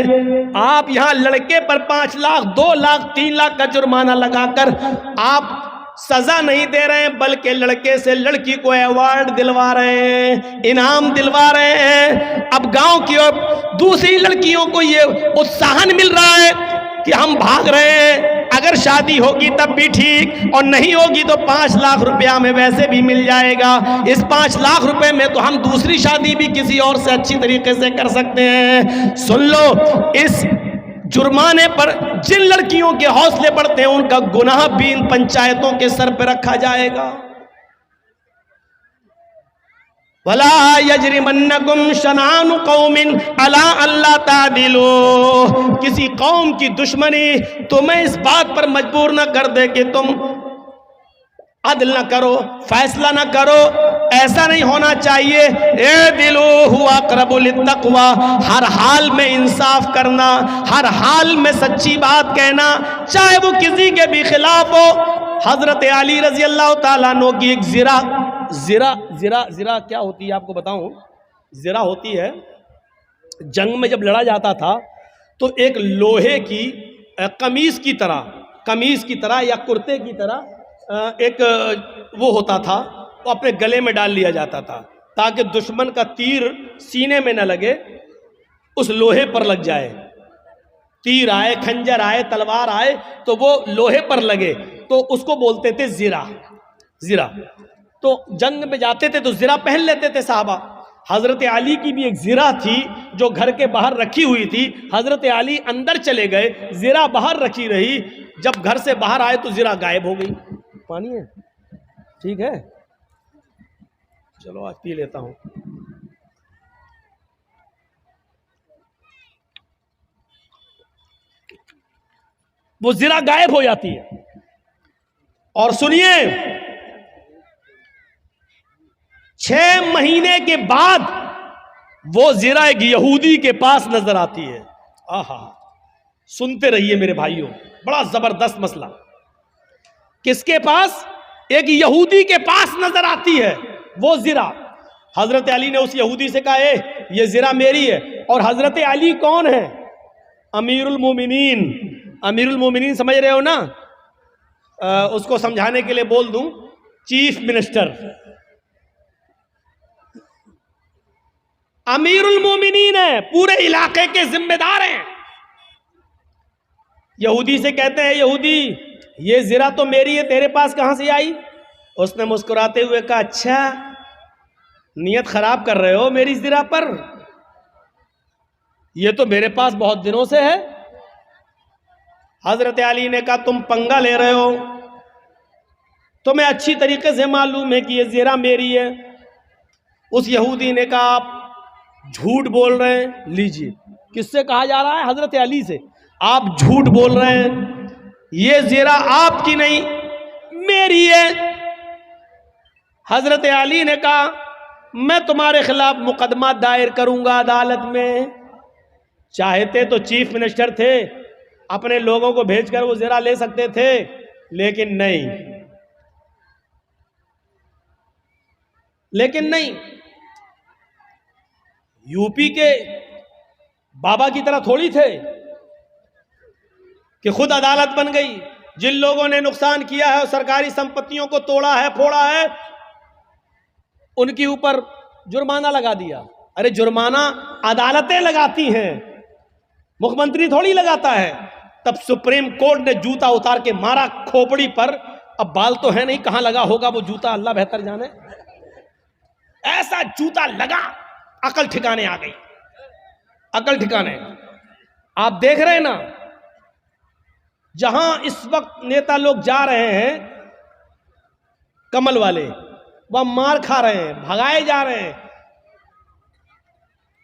आप यहां लड़के पर 5 लाख, 2 लाख, 3 लाख का जुर्माना लगाकर आप सजा नहीं दे रहे हैं, बल्कि लड़के से लड़की को अवार्ड दिलवा रहे हैं, इनाम दिलवा रहे हैं। अब गांव की और दूसरी लड़कियों को ये उत्साहन मिल रहा है कि हम भाग रहे हैं, अगर शादी होगी तब भी ठीक, और नहीं होगी तो 5 लाख रुपया हमें वैसे भी मिल जाएगा। इस 5 लाख रुपए में तो हम दूसरी शादी भी किसी और से अच्छी तरीके से कर सकते हैं। सुन लो, इस जुर्माने पर जिन लड़कियों के हौसले बढ़ते हैं उनका गुनाह भी इन पंचायतों के सर पर रखा जाएगा। वला यजरिमन्नकुम शनानु कौमिन अला अल्ला तादिलू, किसी कौम की दुश्मनी तुम्हें इस बात पर मजबूर न कर दे कि तुम अदल न करो, फैसला न करो। ऐसा नहीं होना चाहिए। ए दिलो हुआ क़रबुल तक़वा, हर हाल में इंसाफ करना, हर हाल में सच्ची बात कहना, चाहे वो किसी के भी खिलाफ हो। हजरत अली रजी अल्लाह ताला अन्हु की एक ज़िरा क्या होती है आपको बताऊं। ज़िरा होती है, जंग में जब लड़ा जाता था तो एक लोहे की कमीज की तरह या कुर्ते की तरह एक वो होता था, वो अपने गले में डाल लिया जाता था ताकि दुश्मन का तीर सीने में न लगे, उस लोहे पर लग जाए। तीर आए, खंजर आए, तलवार आए तो वो लोहे पर लगे, तो उसको बोलते थे ज़िरा। तो जंग में जाते थे तो ज़िरा पहन लेते थे साहबा। हज़रत अली की भी एक ज़िरा थी जो घर के बाहर रखी हुई थी। हज़रत अली अंदर चले गए, ज़िरा बाहर रखी रही। जब घर से बाहर आए तो ज़िरा गायब हो गई। पानी है? ठीक है, चलो आज पी लेता हूं। वो ज़िरा गायब हो जाती है। और सुनिए, 6 महीने के बाद वो ज़िरा एक यहूदी के पास नजर आती है। आहा, सुनते रहिए मेरे भाइयों, बड़ा जबरदस्त मसला। किसके पास? एक यहूदी के पास नजर आती है वो ज़िरा। हजरत अली ने उस यहूदी से कहा, ये ज़िरा मेरी है। और हजरत अली कौन है? अमीरुल मोमिनीन। अमीरुल मोमिनीन समझ रहे हो ना? उसको समझाने के लिए बोल दूं, चीफ मिनिस्टर। अमीरुल मोमिनीन है, पूरे इलाके के जिम्मेदार हैं। यहूदी से कहते हैं, यहूदी ये ज़िरा तो मेरी है, तेरे पास कहां से आई? उसने मुस्कुराते हुए कहा, अच्छा नियत खराब कर रहे हो मेरी ज़िरा पर, ये तो मेरे पास बहुत दिनों से है। हजरत अली ने कहा, तुम पंगा ले रहे हो, तुम्हें अच्छी तरीके से मालूम है कि ये ज़ेरा मेरी है। उस यहूदी ने कहा आप झूठ बोल रहे हैं। लीजिए, किससे कहा जा रहा है? हजरत अली से। आप झूठ बोल रहे हैं, ये ज़ेरा आपकी नहीं मेरी है। हजरत अली ने कहा मैं तुम्हारे खिलाफ मुकदमा दायर करूंगा अदालत में। चाहते तो चीफ मिनिस्टर थे, अपने लोगों को भेजकर वो ज़ेरा ले सकते थे, लेकिन नहीं। यूपी के बाबा की तरह थोड़ी थे कि खुद अदालत बन गई। जिन लोगों ने नुकसान किया है और सरकारी संपत्तियों को तोड़ा है, फोड़ा है, उनके ऊपर जुर्माना लगा दिया। अरे जुर्माना अदालतें लगाती हैं, मुख्यमंत्री थोड़ी लगाता है। तब सुप्रीम कोर्ट ने जूता उतार के मारा खोपड़ी पर। अब बाल तो है नहीं, कहां लगा होगा वो जूता, अल्लाह बेहतर जाने। ऐसा जूता लगा, अकल ठिकाने आ गई, अकल ठिकाने। आप देख रहे हैं ना, जहां इस वक्त नेता लोग जा रहे हैं कमल वाले, वह मार खा रहे हैं, भगाए जा रहे हैं।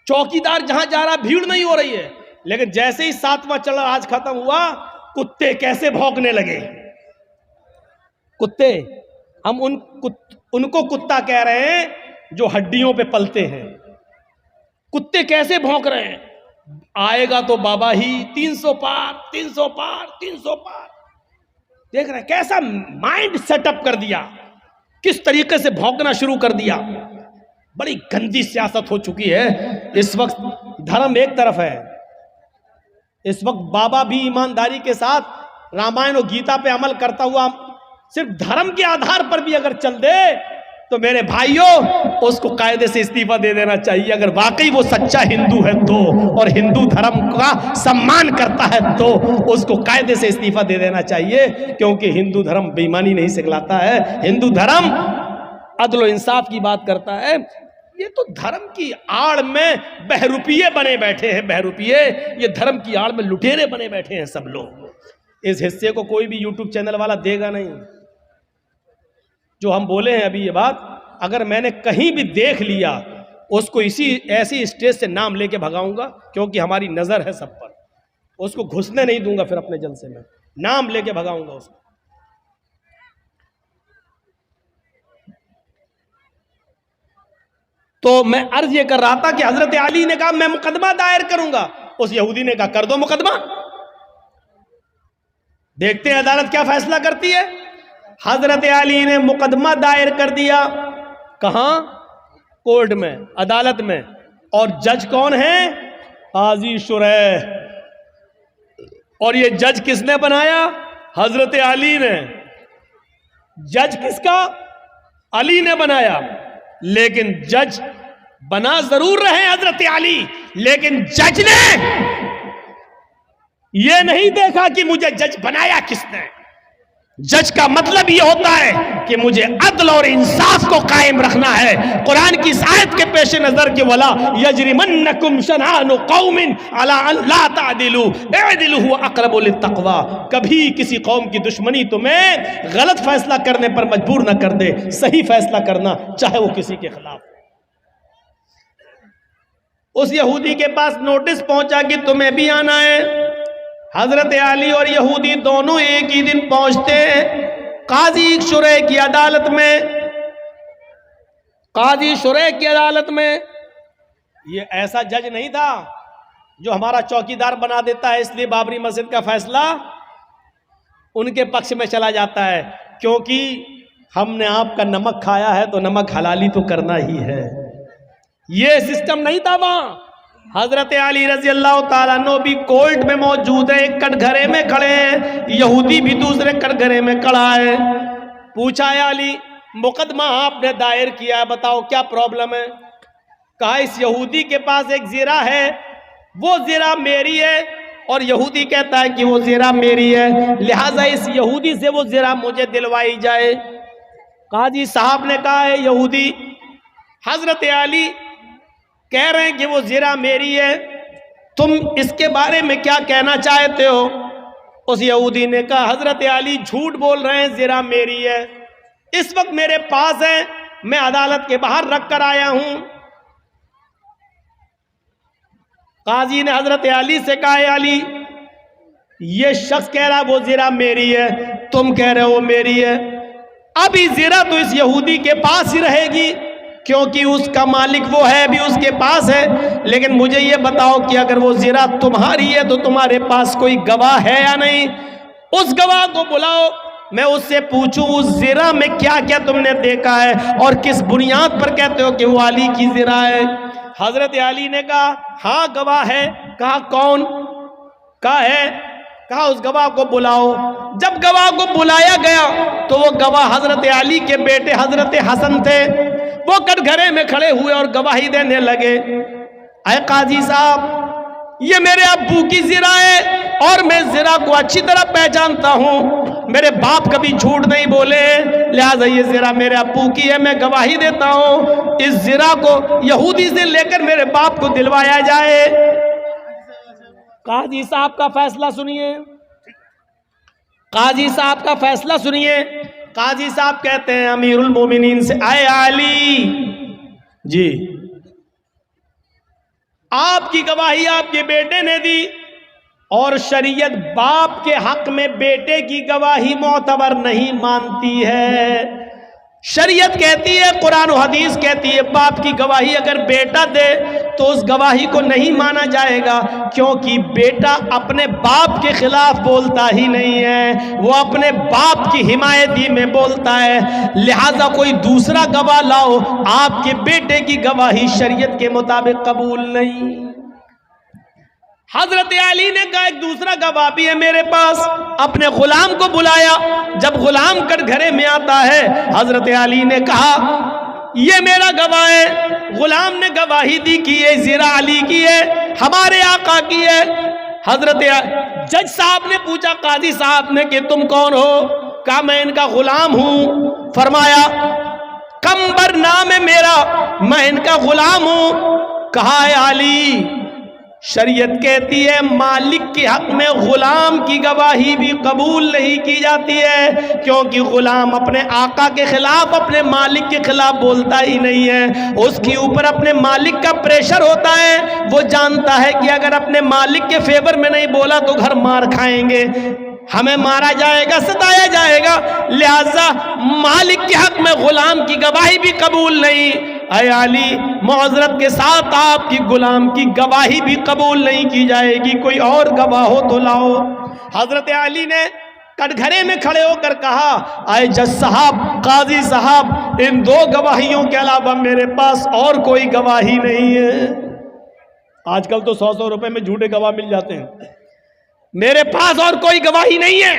चौकीदार जहां जा रहा भीड़ नहीं हो रही है, लेकिन जैसे ही 7वां चढ़ाव आज खत्म हुआ, कुत्ते कैसे भौंकने लगे। कुत्ते, हम उनको कुत्ता कह रहे हैं जो हड्डियों पे पलते हैं। कुत्ते कैसे भौंक रहे हैं। आएगा तो बाबा ही 300 पार, 300 पार, 300 पार। देख रहे हैं कैसा माइंड सेटअप कर दिया, किस तरीके से भौंकना शुरू कर दिया। बड़ी गंदी सियासत हो चुकी है इस वक्त। धर्म एक तरफ है, इस वक्त बाबा भी ईमानदारी के साथ रामायण और गीता पे अमल करता हुआ सिर्फ धर्म के आधार पर भी अगर चल दे तो मेरे भाइयों, उसको कायदे से इस्तीफा दे देना चाहिए। अगर वाकई वो सच्चा हिंदू है तो, और हिंदू धर्म का सम्मान करता है तो उसको कायदे से इस्तीफा दे देना चाहिए, क्योंकि हिंदू धर्म बेईमानी नहीं सिखलाता है। हिंदू धर्म अदल और इंसाफ की बात करता है। ये तो धर्म की आड़ में बहरूपिये बने बैठे हैं, बहरूपिये। ये धर्म की आड़ में लुटेरे बने बैठे हैं सब लोग। इस हिस्से को कोई भी यूट्यूब चैनल वाला देगा नहीं। जो हम बोले हैं अभी ये बात, अगर मैंने कहीं भी देख लिया, उसको ऐसी स्टेज से नाम लेके भगाऊंगा, क्योंकि हमारी नजर है सब पर। उसको घुसने नहीं दूंगा, फिर अपने जलसे में नाम लेके भगाऊंगा उसको। तो मैं अर्ज ये कर रहा था कि हजरत अली ने कहा मैं मुकदमा दायर करूंगा। उस यहूदी ने कहा कर दो मुकदमा, देखते हैं अदालत क्या फैसला करती है। हजरत अली ने मुकदमा दायर कर दिया। कहां? कोर्ट में, अदालत में। और जज कौन है? काजी शुरैह। और ये जज किसने बनाया? हजरत अली ने। जज किसका? अली ने बनाया। लेकिन जज बना जरूर रहे हजरत अली, लेकिन जज ने यह नहीं देखा कि मुझे जज बनाया किसने। जज का मतलब यह होता है कि मुझे अदल और इंसाफ को कायम रखना है। कुरान की इस आयत के पेश नजर के वला यजरिमन्नकुम शनानु कौमिन अला अल्ला तादिलु इदिलु हुवा अक़रबु लित्तक़वा। कभी किसी कौम की दुश्मनी तुम्हें गलत फैसला करने पर मजबूर न कर दे, सही फैसला करना, चाहे वो किसी के खिलाफ। उस यहूदी के पास नोटिस पहुंचा कि तुम्हें भी आना है। हजरत अली और यहूदी दोनों एक ही दिन पहुंचते हैं काजी शुरैह की अदालत में। काजी शुरैह की अदालत में ये ऐसा जज नहीं था जो हमारा चौकीदार बना देता है, इसलिए बाबरी मस्जिद का फैसला उनके पक्ष में चला जाता है, क्योंकि हमने आपका नमक खाया है तो नमक हलाली तो करना ही है। ये सिस्टम नहीं था वहां। हजरत अली रजी अल्लाह ताला अन्हु भी कोर्ट में मौजूद है, एक कटघरे में खड़े हैं, यहूदी भी दूसरे कटघरे में खड़ा है। पूछा है अली, मुकदमा आपने दायर किया, बताओ क्या प्रॉब्लम है। कहा इस यहूदी के पास एक ज़ेरा है, वो ज़ेरा मेरी है, और यहूदी कहता है कि वो ज़ेरा मेरी है, लिहाजा इस यहूदी से वो ज़ेरा मुझे दिलवाई जाए। काजी साहब ने कहा है यहूदी, हजरत अली कह रहे हैं कि वो ज़ेरा मेरी है, तुम इसके बारे में क्या कहना चाहते हो। उस यहूदी ने कहा हजरत अली झूठ बोल रहे हैं, ज़ेरा मेरी है। इस वक्त मेरे पास है, मैं अदालत के बाहर रख कर आया हूं। काजी ने हजरत अली से कहा, अली ये शख्स कह रहा वो ज़िरा मेरी है, तुम कह रहे हो मेरी है। अभी ज़िरा तो इस यहूदी के पास ही रहेगी, क्योंकि उसका मालिक वो है, भी उसके पास है। लेकिन मुझे ये बताओ कि अगर वो ज़िरा तुम्हारी है तो तुम्हारे पास कोई गवाह है या नहीं? उस गवाह को बुलाओ, मैं उससे पूछूं उस ज़िरा में क्या क्या तुमने देखा है और किस बुनियाद पर कहते हो कि वो अली की ज़िरा है। हजरत अली ने कहा हाँ गवाह है। कहा कौन? कहा है। कहा उस गवाह को बुलाओ। जब गवाह को बुलाया गया तो वो गवाह हजरत अली के बेटे हजरत हसन थे। वो कटघरे में खड़े हुए और गवाही देने लगे, अय काजी साहब ये मेरे अब्बू की ज़िरा है और मैं ज़िरा को अच्छी तरह पहचानता हूँ, मेरे बाप कभी झूठ नहीं बोले, लिहाजा ये ज़िरा मेरे अब्बू की है। मैं गवाही देता हूँ इस ज़िरा को यहूदी से लेकर मेरे बाप को दिलवाया जाए। काजी साहब का फैसला सुनिए, काजी साहब का फैसला सुनिए। काजी साहब कहते हैं अमीरुल मोमिनीन से, आए अली जी आपकी गवाही आपके बेटे ने दी और शरीयत बाप के हक में बेटे की गवाही मोतबर नहीं मानती है। शरीयत कहती है, कुरान और हदीस कहती है, बाप की गवाही अगर बेटा दे तो उस गवाही को नहीं माना जाएगा, क्योंकि बेटा अपने बाप के खिलाफ बोलता ही नहीं है, वो अपने बाप की हिमायती में बोलता है। लिहाजा कोई दूसरा गवाह लाओ, आपके बेटे की गवाही शरीयत के मुताबिक कबूल नहीं। हजरत अली ने कहा एक दूसरा गवाह भी है मेरे पास। अपने गुलाम को बुलाया। जब गुलाम कटघरे में आता है, हजरत अली ने कहा ये मेरा गवाह है। गुलाम ने गवाही दी कि ये ज़िरा अली की है, हमारे आका की है। हजरत जज साहब ने पूछा काजी साहब ने कि तुम कौन हो? कहा मैं इनका गुलाम हूं। फरमाया कंबर नाम है मेरा, मैं इनका गुलाम हूं। कहा है अली शरीयत कहती है मालिक के हक में गुलाम की गवाही भी कबूल नहीं की जाती है, क्योंकि गुलाम अपने आका के खिलाफ अपने मालिक के खिलाफ बोलता ही नहीं है। उसके ऊपर अपने मालिक का प्रेशर होता है। वो जानता है कि अगर अपने मालिक के फेवर में नहीं बोला तो घर मार खाएंगे, हमें मारा जाएगा, सताया जाएगा। लिहाजा मालिक के हक में गुलाम की गवाही भी कबूल नहीं। अय अली मौजरत के साथ आपकी गुलाम की गवाही भी कबूल नहीं की जाएगी, कोई और गवाह हो तो लाओ। हजरत अली ने कटघरे में खड़े होकर कहा अय जज साहब, काजी साहब, इन दो गवाहियों के अलावा मेरे पास और कोई गवाही नहीं है। आजकल तो 100-100 रुपए में झूठे गवाह मिल जाते हैं। मेरे पास और कोई गवाही नहीं है।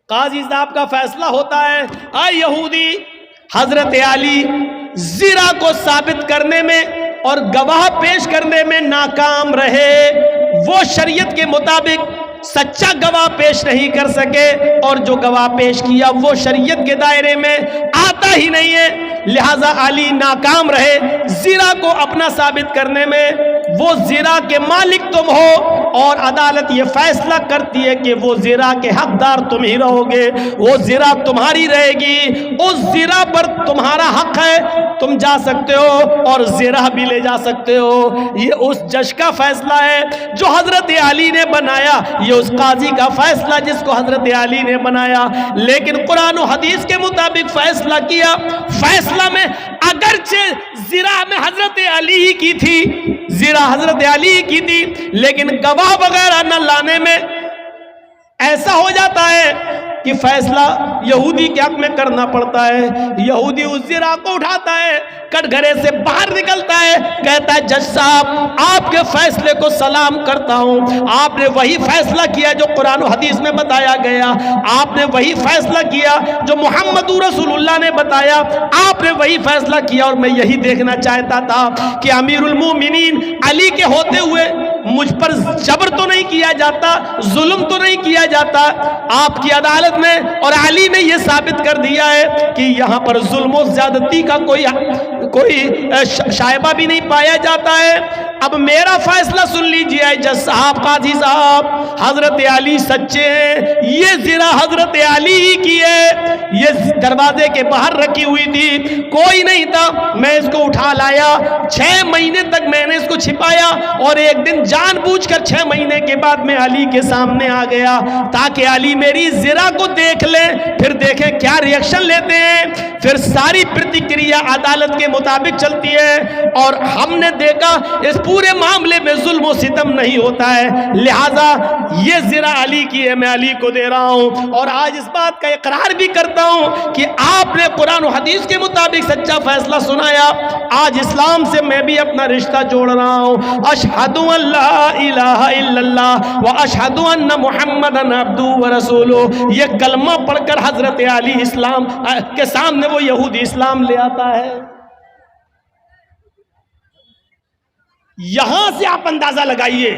काजी साहब का फैसला होता है, अय यहूदी, हजरत अली ज़िरा को साबित करने में और गवाह पेश करने में नाकाम रहे। वो शरीयत के मुताबिक सच्चा गवाह पेश नहीं कर सके और जो गवाह पेश किया वो शरीयत के दायरे में आता ही नहीं है। लिहाजा अली नाकाम रहे ज़िरा को अपना साबित करने में। वो ज़िरा के मालिक तुम हो और अदालत ये फैसला करती है कि वो ज़िरा के हकदार तुम ही रहोगे, वो ज़िरा तुम्हारी रहेगी, उस ज़िरा पर तुम्हारा हक है, तुम जा सकते हो और ज़िरा भी ले जा सकते हो। ये उस जज का फैसला है जो हजरत अली ने बनाया, ये उस काजी का फैसला जिसको हजरत अली ने बनाया। लेकिन कुरान और हदीस के मुताबिक फैसला किया। फैसला में अगरचे ज़िरा में हजरत अली ही की थी, ज़िरा हजरत अली की थी, लेकिन गवाह वगैरह न लाने में ऐसा हो जाता है कि फैसला यहूदी के हक में करना पड़ता है। यहूदी उस ज़िरा को उठाता है, कटघरे से बाहर निकलता है, कहता है जज साहब आपके फैसले को सलाम करता हूं। आपने वही फैसला किया जो कुरान और हदीस में बताया गया, आपने वही फैसला किया जो मोहम्मद रसूलुल्लाह ने बताया, आपने वही फैसला किया। और मैं यही देखना चाहता था कि अमीरुल मोमिनीन अली के होते हुए मुझ पर जबर तो नहीं किया जाता, जुल्म तो नहीं किया जाता आपकी अदालत में। और अली ने यह साबित कर दिया है कि यहाँ पर जुल्म और ज्यादती का कोई शायबा भी नहीं पाया जाता है। अब मेरा फैसला सुन लीजिए जज साहब, काजी साहब, हजरत अली सच्चे हैं, ये जिरा हजरत अली ही की है। ये दरवाजे के बाहर रखी हुई थी, कोई नहीं था, मैं इसको उठा लाया। 6 महीने तक मैंने इसको छिपाया और एक दिन जानबूझकर 6 महीने के बाद मैं अली के सामने आ गया ताकि अली मेरी जिरा को देख ले, फिर देखें क्या रिएक्शन लेते हैं। फिर सारी प्रतिक्रिया अदालत के मुताबिक चलती है और हमने देखा इस पूरे मामले में जुल्म और सितम नहीं होता है, लिहाजा ये जिरा अली की है, मैं अली को दे रहा हूं। और आज इस बात का इकरार भी करता हूं कि आपने कुरान और हदीस के मुताबिक सच्चा फैसला सुनाया। आज इस्लाम से मैं भी अपना रिश्ता जोड़ रहा हूं। अशहदु अल्ला इलाहा इल्लल्लाह व अशहदु अन्ना मुहम्मदन अब्दुहु व रसूलुहु, ये कलमा पढ़कर हजरत अली इस्लाम के सामने वो यहूदी इस्लाम ले आता है। यहां से आप अंदाजा लगाइए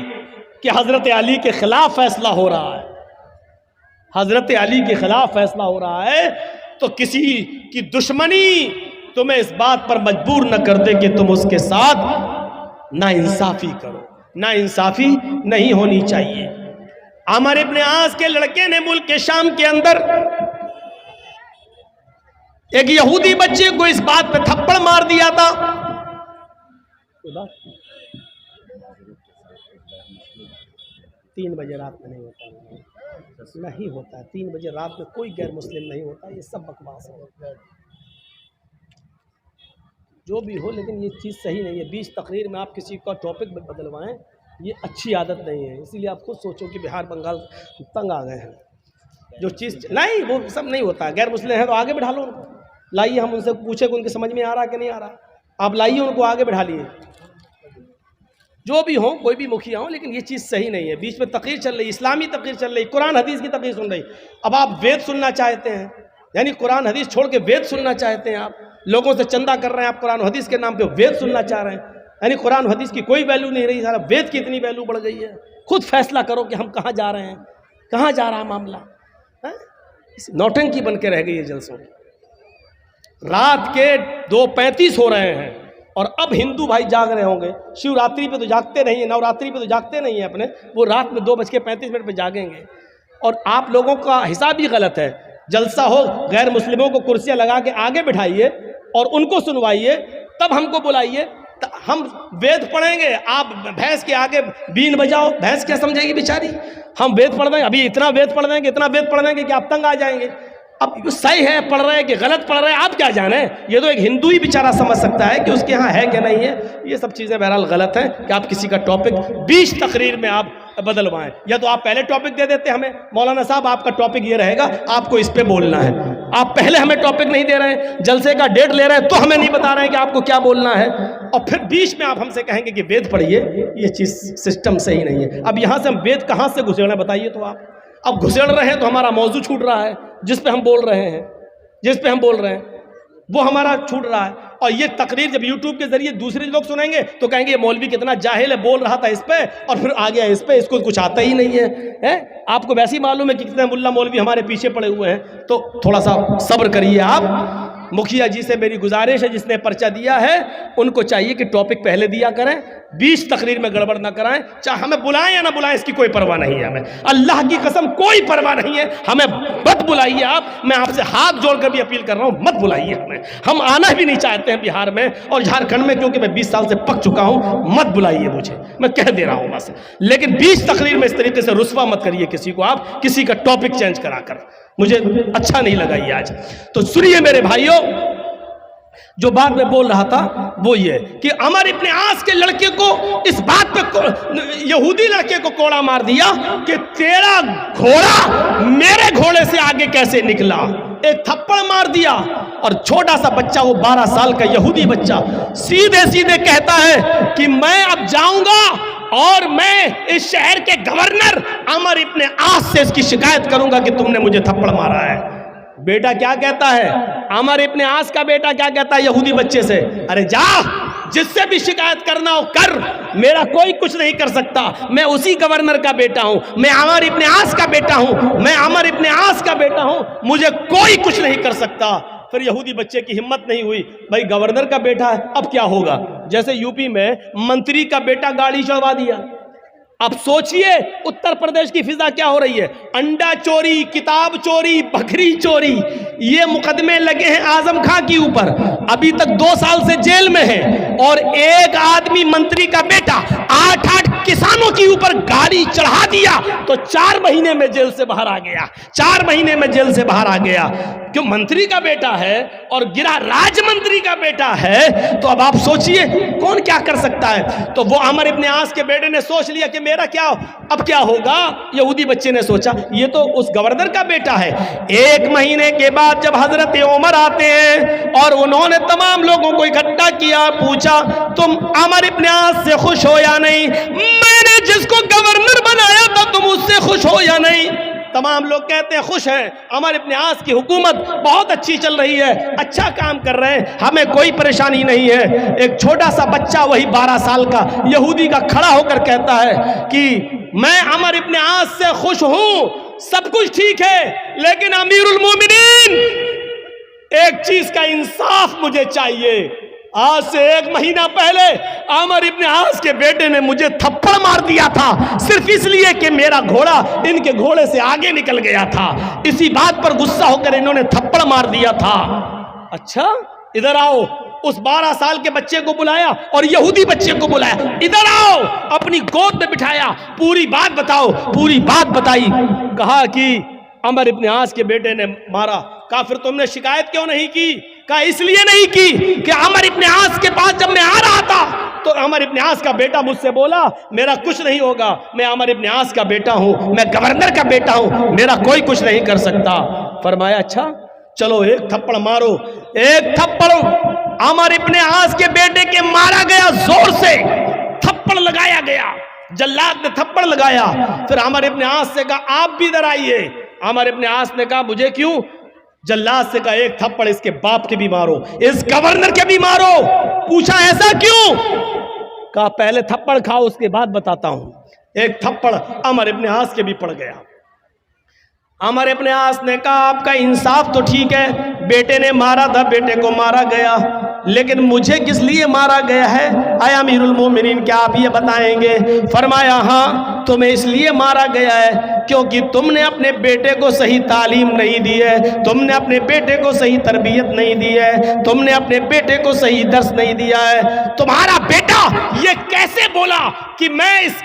कि हजरत अली के खिलाफ फैसला हो रहा है, हजरत अली के खिलाफ फैसला हो रहा है, तो किसी की दुश्मनी तुम्हें इस बात पर मजबूर न कर दे कि तुम उसके साथ नाइंसाफी करो। नाइंसाफी नहीं होनी चाहिए। अमर इब्न आस के लड़के ने मुल्क के शाम के अंदर एक यहूदी बच्चे को इस बात पे थप्पड़ मार दिया था। 3 बजे रात में नहीं होता, 3 बजे रात में कोई गैर मुस्लिम नहीं होता, ये सब बकवास है। जो भी हो, लेकिन ये चीज़ सही नहीं है। 20 तकरीर में आप किसी का टॉपिक बदलवाएं, ये अच्छी आदत नहीं है। इसीलिए आप खुद सोचो कि बिहार बंगाल तंग आ गए हैं। जो चीज़ नहीं, वो सब नहीं होता। गैर मुस्लिम है तो आगे बैठा लो उनको, लाइए, हम उनसे पूछे कि उनके समझ में आ रहा कि नहीं आ रहा, आप लाइए उनको आगे बैठा लिए। जो भी हो, कोई भी मुखिया हो, लेकिन ये चीज़ सही नहीं है। बीच में तकरीर चल रही, इस्लामी तकरीर चल रही, कुरान हदीस की तकरीर सुन रही। अब आप वेद सुनना चाहते हैं, यानी कुरान हदीस छोड़ के वेद सुनना चाहते हैं। आप लोगों से चंदा कर रहे हैं, आप कुरान हदीस के नाम पे वेद सुनना चाह रहे हैं, यानी कुरान हदीस की कोई वैल्यू नहीं रही, सारा वेद की इतनी वैल्यू बढ़ गई है। खुद फैसला करो कि हम कहाँ जा रहे हैं, कहाँ जा रहा मामला है। नौटंकी बन के रह गई है जलसों। रात के 2:35 हो रहे हैं और अब हिंदू भाई जाग रहे होंगे। शिवरात्रि पे तो जागते नहीं है, नवरात्रि पे तो जागते नहीं है अपने, वो रात में 2:35 पे जागेंगे। और आप लोगों का हिसाब ही गलत है। जलसा हो, गैर मुस्लिमों को कुर्सियां लगा के आगे बिठाइए और उनको सुनवाइए, तब हमको बुलाइए, हम वेद पढ़ेंगे। आप भैंस के आगे बीन बजाओ, भैंस क्या समझेगी बेचारी। हम वेद पढ़ देंगे, अभी इतना वेद पढ़ देंगे, इतना वेद पढ़ देंगे कि आप तंग आ जाएंगे। अब सही है पढ़ रहे हैं कि गलत पढ़ रहे हैं, आप क्या जाने। ये तो एक हिंदू ही बेचारा समझ सकता है कि उसके यहाँ है क्या नहीं है। ये सब चीज़ें बहरहाल गलत हैं कि आप किसी का टॉपिक 20 तकरीर में आप बदलवाएं। या तो आप पहले टॉपिक दे देते हमें, मौलाना साहब आपका टॉपिक ये रहेगा, आपको इस पे बोलना है। आप पहले हमें टॉपिक नहीं दे रहे हैं, जलसे का डेट ले रहे हैं, तो हमें नहीं बता रहे हैं कि आपको क्या बोलना है, और फिर बीच में आप हमसे कहेंगे कि वेद पढ़िए। ये चीज़ सिस्टम सही नहीं है। अब यहाँ से हम वेद कहाँ से घुसेड़ना बताइए तो आप। अब घुसेड़ रहे हैं तो हमारा मौजू छूट रहा है, जिस पे हम बोल रहे हैं, वो हमारा छूट रहा है। और ये तकरीर जब यूट्यूब के जरिए दूसरे लोग सुनेंगे तो कहेंगे ये मौलवी कितना जाहिल है, बोल रहा था इस पे और फिर आ गया इस पे, इसको कुछ आता ही नहीं है। आपको वैसे ही मालूम है कि कितने मुल्ला मौलवी हमारे पीछे पड़े हुए हैं। तो थोड़ा सा सब्र करिए आप। मुखिया जी से मेरी गुजारिश है, जिसने पर्चा दिया है उनको चाहिए कि टॉपिक पहले दिया करें, 20 तकरीर में गड़बड़ ना कराएं। चाहे हमें बुलाएं या ना बुलाएं, इसकी कोई परवाह नहीं है हमें, अल्लाह की कसम कोई परवाह नहीं है। हमें मत बुलाइए आप, मैं आपसे हाथ जोड़कर भी अपील कर रहा हूं, मत बुलाइए हमें। हम आना भी नहीं चाहते हैं बिहार में और झारखंड में, क्योंकि मैं 20 साल से पक चुका हूं। मत बुलाइए मुझे, मैं कह दे रहा हूं बस। लेकिन 20 तकरीर में इस तरीके से रुस्वा मत करिए किसी को आप, किसी का टॉपिक चेंज कराकर, मुझे अच्छा नहीं लगा ये आज। तो सुनिए मेरे भाइयों, जो बात मैं बोल रहा था वो ये कि अमर इब्न आस के लड़के को इस बात पे, यहूदी लड़के को कोड़ा मार दिया कि तेरा घोड़ा मेरे घोड़े से आगे कैसे निकला। एक थप्पड़ मार दिया और छोटा सा बच्चा, वो 12 साल का यहूदी बच्चा, सीधे सीधे कहता है कि मैं अब जाऊंगा और मैं इस शहर के गवर्नर अमर इब्न आस से इसकी शिकायत करूंगा कि तुमने मुझे थप्पड़ मारा है। बेटा क्या कहता है, अमर इब्न आस का बेटा क्या कहता है यहूदी बच्चे से, अरे जा, जिससे भी शिकायत करना हो कर, मेरा कोई कुछ नहीं कर सकता, मैं उसी गवर्नर का बेटा हूं, मैं अमर इब्न आस का बेटा हूं, मैं अमर इब्न आस का बेटा हूं, मुझे कोई कुछ नहीं कर सकता। फिर यहूदी बच्चे की हिम्मत नहीं हुई, भाई गवर्नर का बेटा है अब क्या होगा। जैसे यूपी में मंत्री का बेटा गाड़ी चढ़वा दिया। अब सोचिए उत्तर प्रदेश की फिजा क्या हो रही है। अंडा चोरी, किताब चोरी, बकरी चोरी, ये मुकदमे लगे हैं आजम खां के ऊपर। अभी तक 2 साल से जेल में है। और एक आदमी मंत्री का बेटा 8 किसानों के ऊपर गाड़ी चढ़ा दिया तो 4 महीने में जेल से बाहर आ गया। 4 महीने में जेल से बाहर आ गया। क्यों? मंत्री का बेटा है और गिरा राज्य मंत्री का बेटा है। तो अब आप सोचिए कौन क्या कर सकता है। तो वो अमर इब्ने आस के बेटे ने सोच लिया कि मेरा क्या अब क्या होगा। यहूदी बच्चे ने सोचा ये तो उस गवर्नर का बेटा है। 1 महीने के बाद जब हजरत उमर आते हैं और उन्होंने तमाम लोगों को इकट्ठा किया, पूछा तुम अमर इब्ने आस से खुश हो या नहीं? मैंने जिसको गवर्नर बनाया था तुम उससे खुश हो या नहीं? तमाम लोग कहते हैं खुश हैं, अमर इब्ने आस की हुकूमत बहुत अच्छी चल रही है, अच्छा काम कर रहे हैं, हमें कोई परेशानी नहीं है। एक छोटा सा बच्चा वही 12 साल का यहूदी का खड़ा होकर कहता है कि मैं अमर इब्ने आस से खुश हूं, सब कुछ ठीक है, लेकिन अमीरुल मोमिनीन एक चीज का इंसाफ मुझे चाहिए। आज से 1 महीना पहले अमर इब्ने आस के बेटे ने मुझे थप्पड़ मार दिया था सिर्फ इसलिए कि मेरा घोड़ा इनके घोड़े से आगे निकल गया था। इसी बात पर गुस्सा होकर इन्होंने थप्पड़ मार दिया था। अच्छा इधर आओ। उस 12 साल के बच्चे को बुलाया और यहूदी बच्चे को बुलाया, इधर आओ, अपनी गोद में बिठाया, पूरी बात बताओ। पूरी बात बताई। कहा कि अमर इब्ने आस के बेटे ने मारा। कहा फिर तुमने शिकायत क्यों नहीं की? कहा इसलिए नहीं की कि अमर इब्ने आस के पास जब मैं आ रहा था तो अमर इब्ने आस का बेटा मुझसे बोला मेरा कुछ नहीं होगा, मैं अमर इब्ने आस का बेटा हूं, मैं गवर्नर का बेटा हूं, मेरा कोई कुछ नहीं कर सकता। फरमाया अच्छा चलो 1 थप्पड़ मारो। 1 थप्पड़ अमर इब्ने आस के बेटे के मारा गया, जोर से थप्पड़ लगाया गया। जल्लाद ने थप्पड़ लगाया। फिर अमर इब्ने आस से कहा आप भी इधर आइए। अमर इब्ने आस ने कहा मुझे क्यों? जल्लाद से कहा 1 थप्पड़ इसके बाप के भी मारो, इस गवर्नर के भी मारो। पूछा ऐसा क्यों? कहा पहले थप्पड़ खाओ उसके बाद बताता हूं। 1 थप्पड़ अमर इब्ने आस के भी पड़ गया। अमर इब्ने आस ने कहा आपका इंसाफ तो ठीक है, बेटे ने मारा था, बेटे को मारा गया, लेकिन मुझे किस लिए मारा गया है? आया अमीरुल मोमिनीन क्या आप ये बताएंगे? फरमाया हाँ तुम्हें इसलिए मारा गया है क्योंकि तुमने अपने बेटे को सही तालीम नहीं दी है, तुमने अपने बेटे को सही तरबियत नहीं दी है, तुमने अपने बेटे को सही दर्स नहीं दिया है। तुम्हारा बेटा ये कैसे बोला कि मैं इस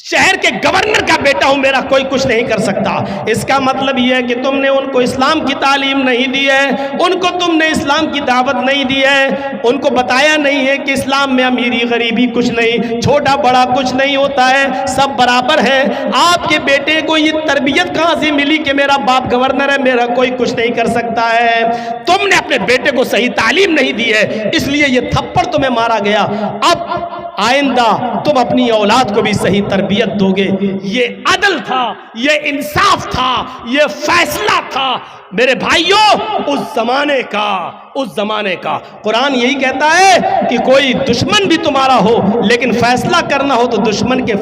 शहर के गवर्नर का बेटा हूं, मेरा कोई कुछ नहीं कर सकता? इसका मतलब यह है कि तुमने उनको इस्लाम की तालीम नहीं दी है, उनको तुमने इस्लाम की दावत नहीं दी है, उनको बताया नहीं है कि इस्लाम में अमीरी गरीबी कुछ नहीं, छोटा बड़ा कुछ नहीं होता है, सब बराबर है। आपके बेटे को ये तरबियत कहां से मिली कि मेरा बाप गवर्नर है, मेरा कोई कुछ नहीं कर सकता है? तुमने अपने बेटे को सही तालीम नहीं दी है, इसलिए ये थप्पड़ तुम्हें मारा गया। अब आइंदा तुम अपनी औलाद को भी सही तरबियत दोगे। ये अदल था, ये इंसाफ था, ये फैसला था मेरे भाइयों उस जमाने का। कुरान यही कहता है कि कोई दुश्मन भी तुम्हारा हो लेकिन फैसला करना हो तो दुश्मन के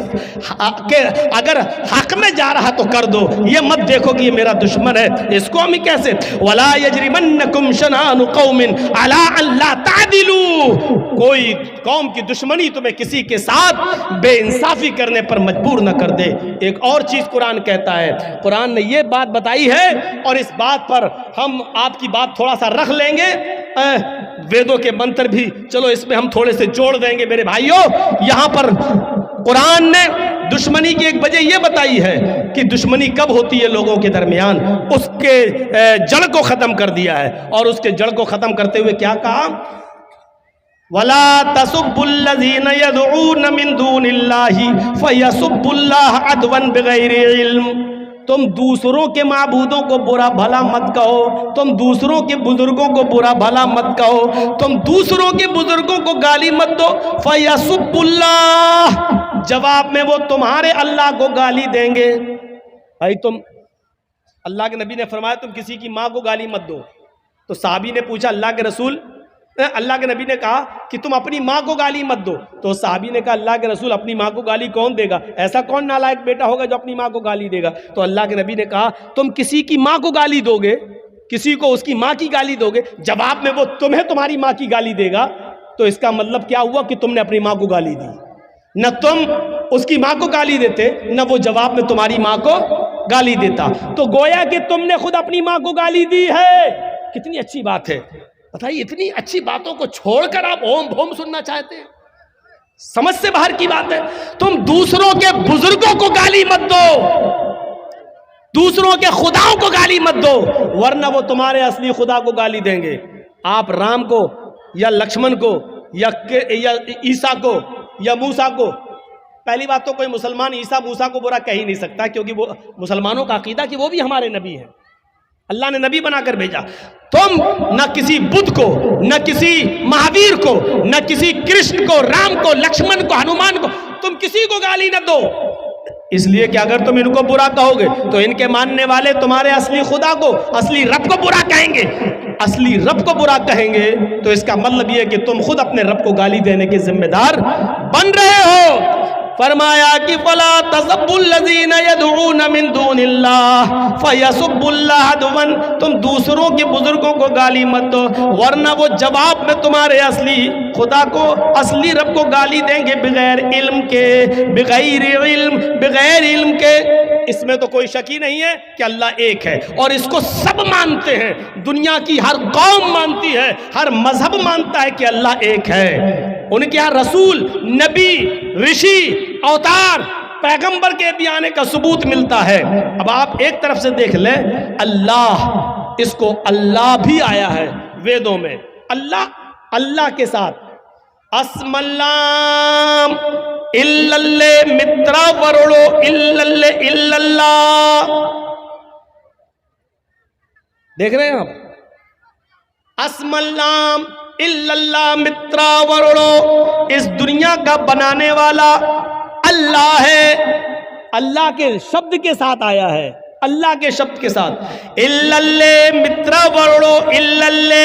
अगर हक में जा रहा तो कर दो, ये मत देखो कि ये मेरा दुश्मन है, इसको हम कैसे। वला यजरिमन्नकुम शनानु कौमिन अला अल्ला तादिलू, कोई कौम की दुश्मनी तुम्हें किसी के साथ बेइंसाफी करने पर मजबूर न कर दे। एक और चीज कुरान कहता है, कुरान ने ये बात बताई है और इस बात पर हम आपकी बात थोड़ा सा रख लेंगे, वेदों के मंत्र भी चलो इसमें हम थोड़े से जोड़ देंगे मेरे भाइयों। यहां पर कुरान ने दुश्मनी की एक वजह यह बताई है कि दुश्मनी कब होती है लोगों के दरमियान, उसके जड़ को खत्म कर दिया है। और उसके जड़ को खत्म करते हुए क्या कहा? वला तसुब्बुल्लज़ीना यदऊन मिन दूनिल्लाहि फयसुब्बुल्लाह अदवन बिगैरि इल्म। तुम दूसरों के माबूदों को बुरा भला मत कहो, तुम दूसरों के बुजुर्गों को बुरा भला मत कहो, तुम दूसरों के बुजुर्गों को गाली मत दो। फयसुब्बुल्लाह, जवाब में वो तुम्हारे अल्लाह को गाली देंगे। भाई तुम, अल्लाह के नबी ने फरमाया तुम किसी की माँ को गाली मत दो। तो साहबी ने पूछा अल्लाह के रसूल, अल्लाह के नबी ने कहा कि तुम अपनी माँ को गाली मत दो। तो साहबी ने कहा अल्लाह के रसूल अपनी माँ को गाली कौन देगा? ऐसा कौन नालायक बेटा होगा जो अपनी माँ को गाली देगा? तो अल्लाह के नबी ने कहा तुम किसी की माँ को गाली दोगे, किसी को उसकी माँ की गाली दोगे, जवाब में वो तुम्हें तुम्हारी माँ की गाली देगा, तो इसका मतलब क्या हुआ कि तुमने अपनी माँ को गाली दी। न तुम उसकी माँ को गाली देते, न वो जवाब में तुम्हारी माँ को गाली देता। तो गोया कि तुमने खुद अपनी माँ को गाली दी है। कितनी अच्छी बात है, बताइए, इतनी अच्छी बातों को छोड़कर आप ओम भोम सुनना चाहते हैं। समझ से बाहर की बात है। तुम दूसरों के बुजुर्गों को गाली मत दो, दूसरों के खुदाओं को गाली मत दो, वरना वो तुम्हारे असली खुदा को गाली देंगे। आप राम को या लक्ष्मण को या ईसा को या मूसा को, पहली बात तो कोई मुसलमान ईसा मूसा को बुरा कह ही नहीं सकता, क्योंकि वो मुसलमानों का अकीदा कि वो भी हमारे नबी हैं, अल्लाह ने नबी बनाकर भेजा। तुम न किसी बुद्ध को, न किसी महावीर को, न किसी कृष्ण को, राम को, लक्ष्मण को, हनुमान को, तुम किसी को गाली न दो, इसलिए कि अगर तुम इनको बुरा कहोगे तो इनके मानने वाले तुम्हारे असली खुदा को, असली रब को बुरा कहेंगे। असली रब को बुरा कहेंगे तो इसका मतलब यह कि तुम खुद अपने रब को गाली देने के जिम्मेदार बन रहे हो। फरमाया कि फला तसब्बुल्लज़ीना यदऊना मिन दूनिल्लाह फयसुब्बुल्लाह अदवन, तुम दूसरों के बुजुर्गों को गाली मत दो, वरना वो जवाब में तुम्हारे असली खुदा को, असली रब को गाली देंगे बगैर इल्म के, बगैर इल्म के। इसमें तो कोई शक ही नहीं है कि अल्लाह एक है, और इसको सब मानते हैं। दुनिया की हर कौम मानती है, हर मजहब मानता है कि अल्लाह एक है। उनके यहाँ रसूल, नबी, ऋषि, अवतार, पैगंबर के भी आने का सबूत मिलता है। अब आप एक तरफ से देख लें, अल्लाह, इसको अल्लाह भी आया है वेदों में। अल्लाह, अल्लाह के साथ अस्मल्लाम इल्लल्ले मित्रा वरुड़ो इल्लल्ले इल्लल्लाह, देख रहे हैं आप, अस्मल्लाम इल्लल्लाह मित्रा वरुड़ो, इस दुनिया का बनाने वाला अल्लाह है। अल्लाह के शब्द के साथ आया है, अल्लाह के शब्द के साथ। इल्लल्ले मित्रा वरुड़ो इल्लल्ले,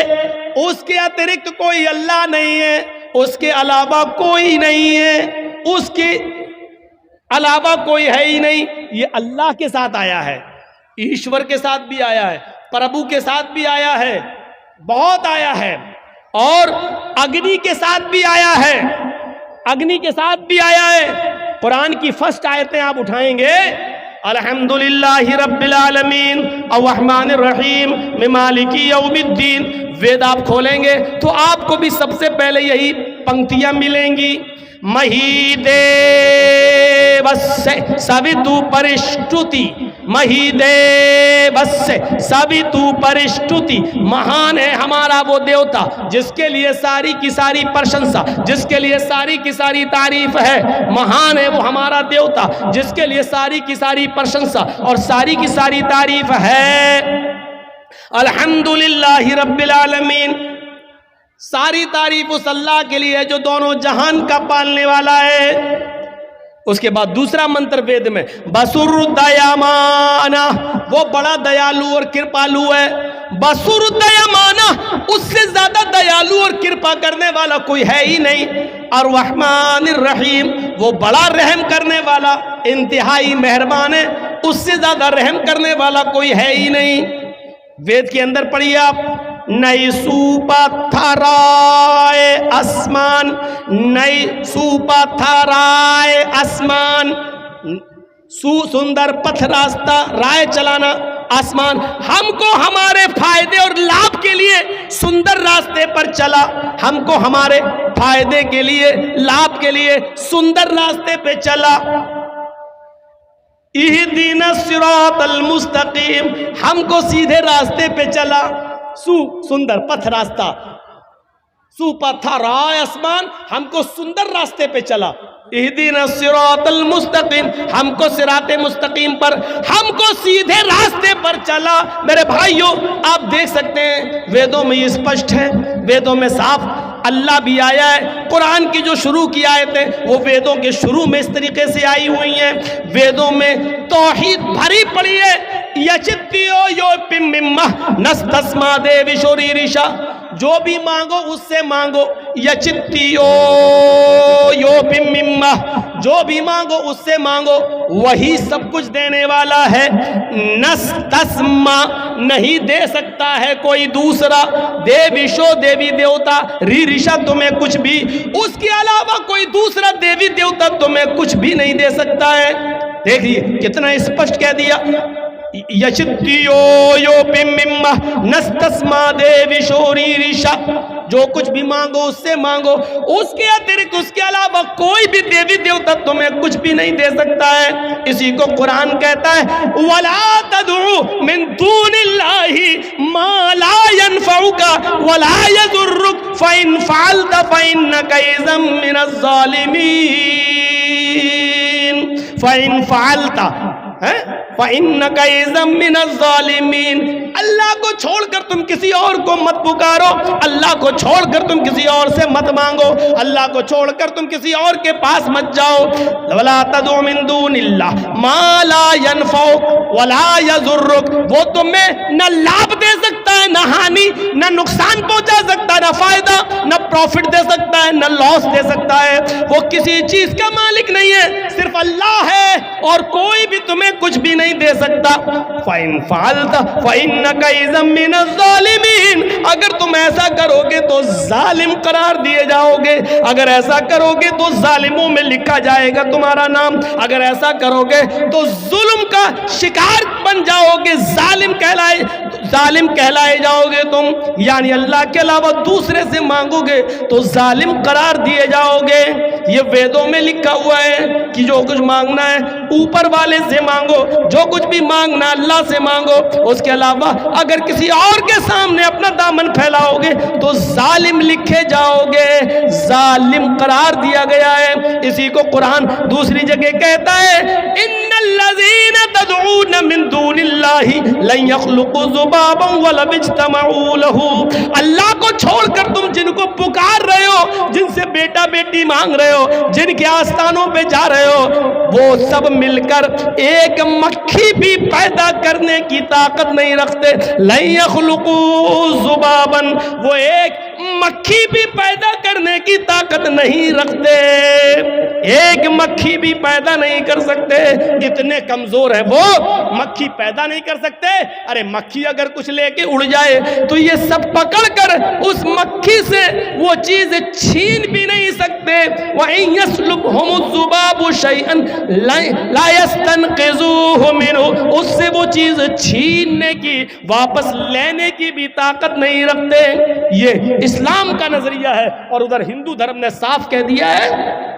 उसके अतिरिक्त कोई अल्लाह नहीं है, उसके अलावा कोई नहीं है, उसके अलावा कोई है ही नहीं। ये अल्लाह के साथ आया है, ईश्वर के साथ भी आया है, प्रभु के साथ भी आया है, बहुत आया है, और अग्नि के साथ भी आया है, अग्नि के साथ भी आया है। कुरान की फर्स्ट आयतें आप उठाएंगे, अल्हम्दुलिल्लाहि रब्बिल आलमीन अर्रहमानिर रहीम मालिकी यौमिद्दीन, वेद आप खोलेंगे तो आपको भी सबसे पहले यही पंक्तियां मिलेंगी। महीदेवस्य सवितु परिष्टुति, महीदेवस्य सवितु परिष्टुति, महान है हमारा वो देवता जिसके लिए सारी की सारी प्रशंसा, जिसके लिए सारी की सारी तारीफ है। महान है वो हमारा देवता जिसके लिए सारी की सारी प्रशंसा और सारी की सारी तारीफ है। अल्हम्दुलिल्लाहि रब्बिल आलमीन, सारी तारीफ उस अल्लाह के लिए जो दोनों जहान का पालने वाला है। उसके बाद दूसरा मंत्र वेद में, बसुरदयामाना, वो बड़ा दयालु और कृपालु है। बसुरदयामाना, उससे ज्यादा दयालु और कृपा करने वाला कोई है ही नहीं। और रहमानिर रहीम, वो बड़ा रहम करने वाला, इंतहाई मेहरबान है, उससे ज्यादा रहम करने वाला कोई है ही नहीं। वेद के अंदर पढ़िए आप, नई सुपथराए आसमान, नई सुपथराए आसमान, सुंदर पथ रास्ता, राय चलाना आसमान, हमको हमारे फायदे और लाभ के लिए सुंदर रास्ते पर चला, हमको हमारे फायदे के लिए, लाभ के लिए सुंदर रास्ते पे चला। इहदीना सिरातल मुस्तकीम, हमको सीधे रास्ते पे चला, सुंदर पथ रास्ता, सुपथराए आसमान, हमको सुंदर रास्ते पे चला। इहदीना सिरातल मुस्तकीम, हमको सिराते मुस्तकीम पर, हमको सीधे रास्ते पर चला। मेरे भाइयों, आप देख सकते हैं वेदों में ये स्पष्ट है, वेदों में साफ अल्लाह भी आया है। कुरान की जो शुरू की आयतें वो वेदों के शुरू में इस तरीके से आई हुई हैं। वेदों में तौहीद भरी पड़ी है। यचित्तियो यो पिम्मिम्मा नस्तस्मा देवी शोरीरिशा, जो भी मांगो उससे मांगो। यचित्तियो यो पिम्मिम्मा, जो भी मांगो उससे मांगो, वही सब कुछ देने वाला है। नस्तस्मा, नहीं दे सकता है कोई दूसरा, देवीशो देवी देवता, ऋषा तुम्हें कुछ भी, उसके अलावा कोई दूसरा देवी देवता तुम्हें कुछ भी नहीं दे सकता है। देखिए कितना स्पष्ट कह दिया, यशित्यो यो पिम्मा नस्तस्मा देवी शोरी ऋषा, जो कुछ भी मांगो उससे मांगो, उसके अतिरिक्त उसके अलावा कोई भी देवी देवता तुम्हें कुछ भी नहीं दे सकता है। इसी को कुरान कहता है, वला तदउ मिन दूनिल्लाहि मा ला यनफउका वला यदुर्रुक फइन फअलत फइन्नका इज़म मिनज़ ज़ालिमीन। फइन फअलत फइन्नका इज़म मिनज़ ज़ालिमीन। अल्लाह को छोड़कर तुम किसी और को मत पुकारो, अल्लाह को छोड़कर तुम किसी और से मत मांगो, अल्लाह को छोड़कर तुम किसी और के पास मत जाओ। वला तदउ मिन दूनिल्लाह मा ला यनफउक वला यज़ुर्रुक, वो तुम्हें न लाभ दे सकता है, न हानि, न नुकसान पहुंचा सकता है, न फायदा, न प्रॉफिट दे सकता है, न लॉस दे सकता है। वो किसी चीज का मालिक नहीं है, सिर्फ अल्लाह है और कोई भी तुम्हें कुछ भी नहीं दे सकता। फाइन फालता फइन्नका इज़म मिनज़ ज़ालिमीन, अगर तुम ऐसा करोगे तो जालिम करार दिए जाओगे, अगर ऐसा करोगे तो जालिमों में लिखा जाएगा तुम्हारा नाम, अगर ऐसा करोगे तो जुल्म का शिकार बन जाओगे, जालिम कहलाए जाओगे तुम। यानी अल्लाह के अलावा दूसरे से मांगोगे तो जालिम करार दिए जाओगे। ये वेदों में लिखा हुआ है कि जो कुछ मांगना है ऊपर वाले से मांगो, जो कुछ भी मांगना अल्लाह से मांगो, उसके अलावा अगर किसी और के सामने अपना दामन फैलाओगे तो जालिम लिखे जाओगे, जालिम करार दिया गया है। इसी को कुरान दूसरी जगह कहता है, इन्नल्लज़ीना तदऊन मिन दूनिल्लाहि लन यख्लुकू ज़ुबाबन वलव इज्तमऊ लहू। अल्लाह को छोड़कर तुम जिनको पुकार रहे हो, जिनसे बेटा बेटी मांग रहे हो, जिनके आस्थानों पे जा रहे हो, वो सब मिलकर एक मक्खी भी पैदा करने की ताकत नहीं रखते। लन यख्लुकू ज़ुबाबन, वो एक मक्खी भी पैदा करने की ताकत नहीं रखते, एक मक्खी भी पैदा नहीं कर सकते, इतने कमजोर है वो, मक्खी पैदा नहीं कर सकते। अरे मक्खी अगर कुछ लेके उड़ जाए तो ये सब पकड़कर उस मक्खी से वो चीज छीन भी नहीं सकते। वइन यस्लुबहुमुज़्ज़ुबाबु शैअन ला यस्तनक़िज़ूहु मिन्हु, उससे वो चीज छीनने की, वापस लेने की भी ताकत नहीं रखते। ये इस्लाम का नजरिया है। और उधर हिंदू धर्म ने साफ कह दिया है,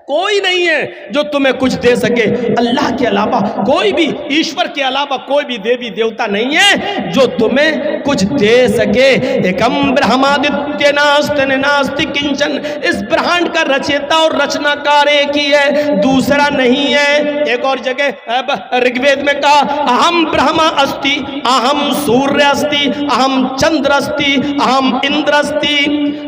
कोई नहीं है जो तुम्हें कुछ दे सके, अल्लाह के अलावा कोई भी, ईश्वर के अलावा कोई भी देवी देवता नहीं है जो तुम्हें कुछ दे सके। एकम ब्रह्मादित्य नास्ति नास्ति किंचन, इस ब्रह्मांड का रचयिता और रचनाकार एक ही है, दूसरा नहीं है। एक और जगह ऋग्वेद में कहा, अहम ब्रह्मा अस्ति, अहम सूर्य अस्ति, अहम चंद्र अस्ति, अहम इंद्र अस्ति।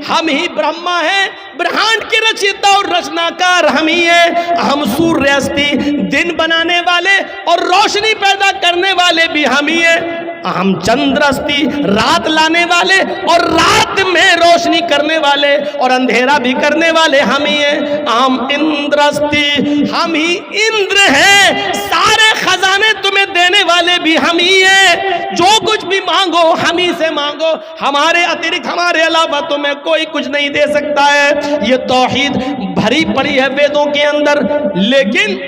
हम ही ब्रह्मा है, ब्रह्मांड के रचयिता और रचनाकार हम ही है। हम सूर्य अस्ति, दिन बनाने वाले और रोशनी पैदा करने वाले भी हम ही है। हम चंद्र अस्ति, रात लाने वाले और रात में रोशनी करने वाले और अंधेरा भी करने वाले हम ही हैं। हम इंद्र अस्ति, हम ही इंद्र हैं, सारे खजाने तुम्हें देने वाले भी हम ही हैं। जो कुछ भी मांगो हम ही से मांगो, हमारे अतिरिक्त, हमारे अलावा तुम्हें कोई कुछ नहीं दे सकता है। ये तौहीद भरी पड़ी है वेदों के अंदर। लेकिन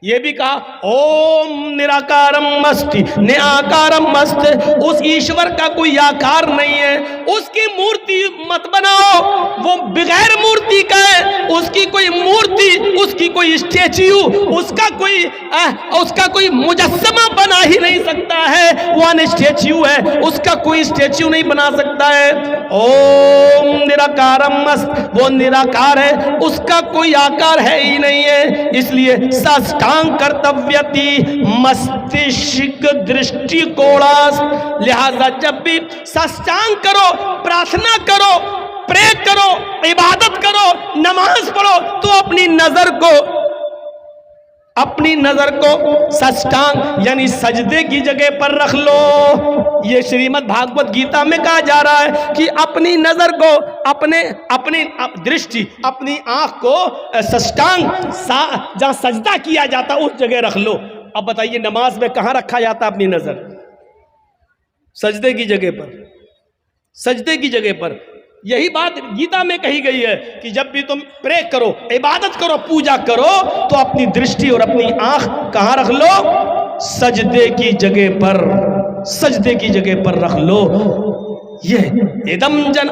ये भी कहा, ओम निराकारम अस्ति निराकारम अस्ति, उस ईश्वर का कोई आकार नहीं है, उसकी मूर्ति मत बनाओ, वो बगैर मूर्ति का है, उसकी कोई मूर्ति, उसकी कोई स्टैच्यू, उसका कोई मुजस्समा बना ही नहीं सकता है, वो अनस्टैच्यू है, उसका कोई स्टैच्यू नहीं बना सकता है। ओम निराकारम अस्ति, वो निराकार है, उसका कोई आकार है ही नहीं है। इसलिए साष्टांग कर्तव्यति मस्तिष्क दृष्टिकोणास, लिहाजा जब भी साष्टांग करो, प्रार्थना करो, प्रे करो, इबादत करो, नमाज पढ़ो, तो अपनी नजर को अपनी नजर को साष्टांग यानी सजदे की जगह पर रख लो। ये श्रीमद् भागवत गीता में कहा जा रहा है कि अपनी नजर को, अपनी दृष्टि, अपनी आंख को साष्टांग जहां सजदा किया जाता उस जगह रख लो। अब बताइए नमाज में कहां रखा जाता अपनी नजर? सजदे की जगह पर, सजदे की जगह पर। यही बात गीता में कही गई है कि जब भी तुम प्रे करो, इबादत करो, पूजा करो, तो अपनी दृष्टि और अपनी आंख कहां रख लो? सजदे की जगह पर, सजदे की जगह पर रख लो। ये इदम जन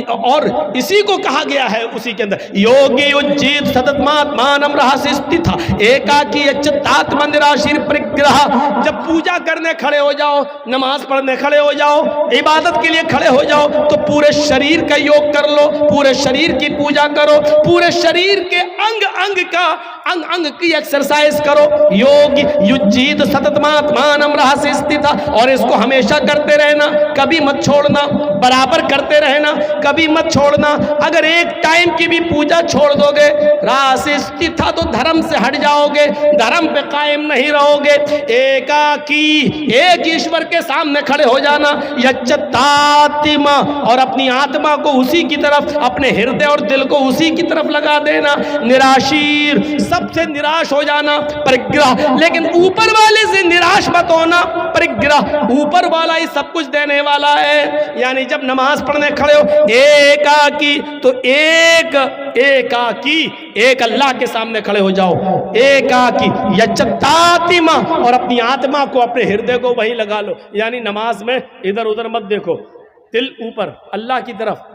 और इसी को कहा गया है उसी के अंदर, योगी उज्जीत सततमात्मानम रहस्य स्थिता एकाकी अच्युतात्म निराशीर परिग्रह। जब पूजा करने खड़े हो जाओ, नमाज पढ़ने खड़े हो जाओ, इबादत के लिए खड़े हो जाओ, तो पूरे शरीर का योग कर लो, पूरे शरीर की पूजा करो, पूरे शरीर के अंग अंग की एक्सरसाइज करो। योग युज्जीत सततमात्मानम रहस्य स्थिता, और इसको हमेशा करते रहना, कभी मत छोड़ना, बराबर करते रहना, कभी मत छोड़ना। अगर एक टाइम की भी पूजा छोड़ दोगे, रहस्य स्थिता, तो धर्म से हट जाओगे, धर्म पे कायम नहीं रहोगे। एकाकी, एक ईश्वर के सामने खड़े हो जाना, यच्चतात्मा, और अपनी आत्मा को उसी की तरफ, अपने हृदय और दिल को उसी की तरफ लगा देना। निराशीर, सबसे निराश हो जाना। परिग्रह, लेकिन ऊपर वाले से निराश मत होना। परिग्रह, ऊपर वाला ही सब कुछ देने वाला है। यानी जब नमाज पढ़ने खड़े हो, एकाकी, तो एकाकी एक अल्लाह के सामने खड़े हो जाओ। एकाकी यच्चतात्मा, और अपनी आत्मा को, अपने हृदय को वहीं लगा लो। यानी नमाज में इधर उधर मत देखो, दिल ऊपर अल्लाह की तरफ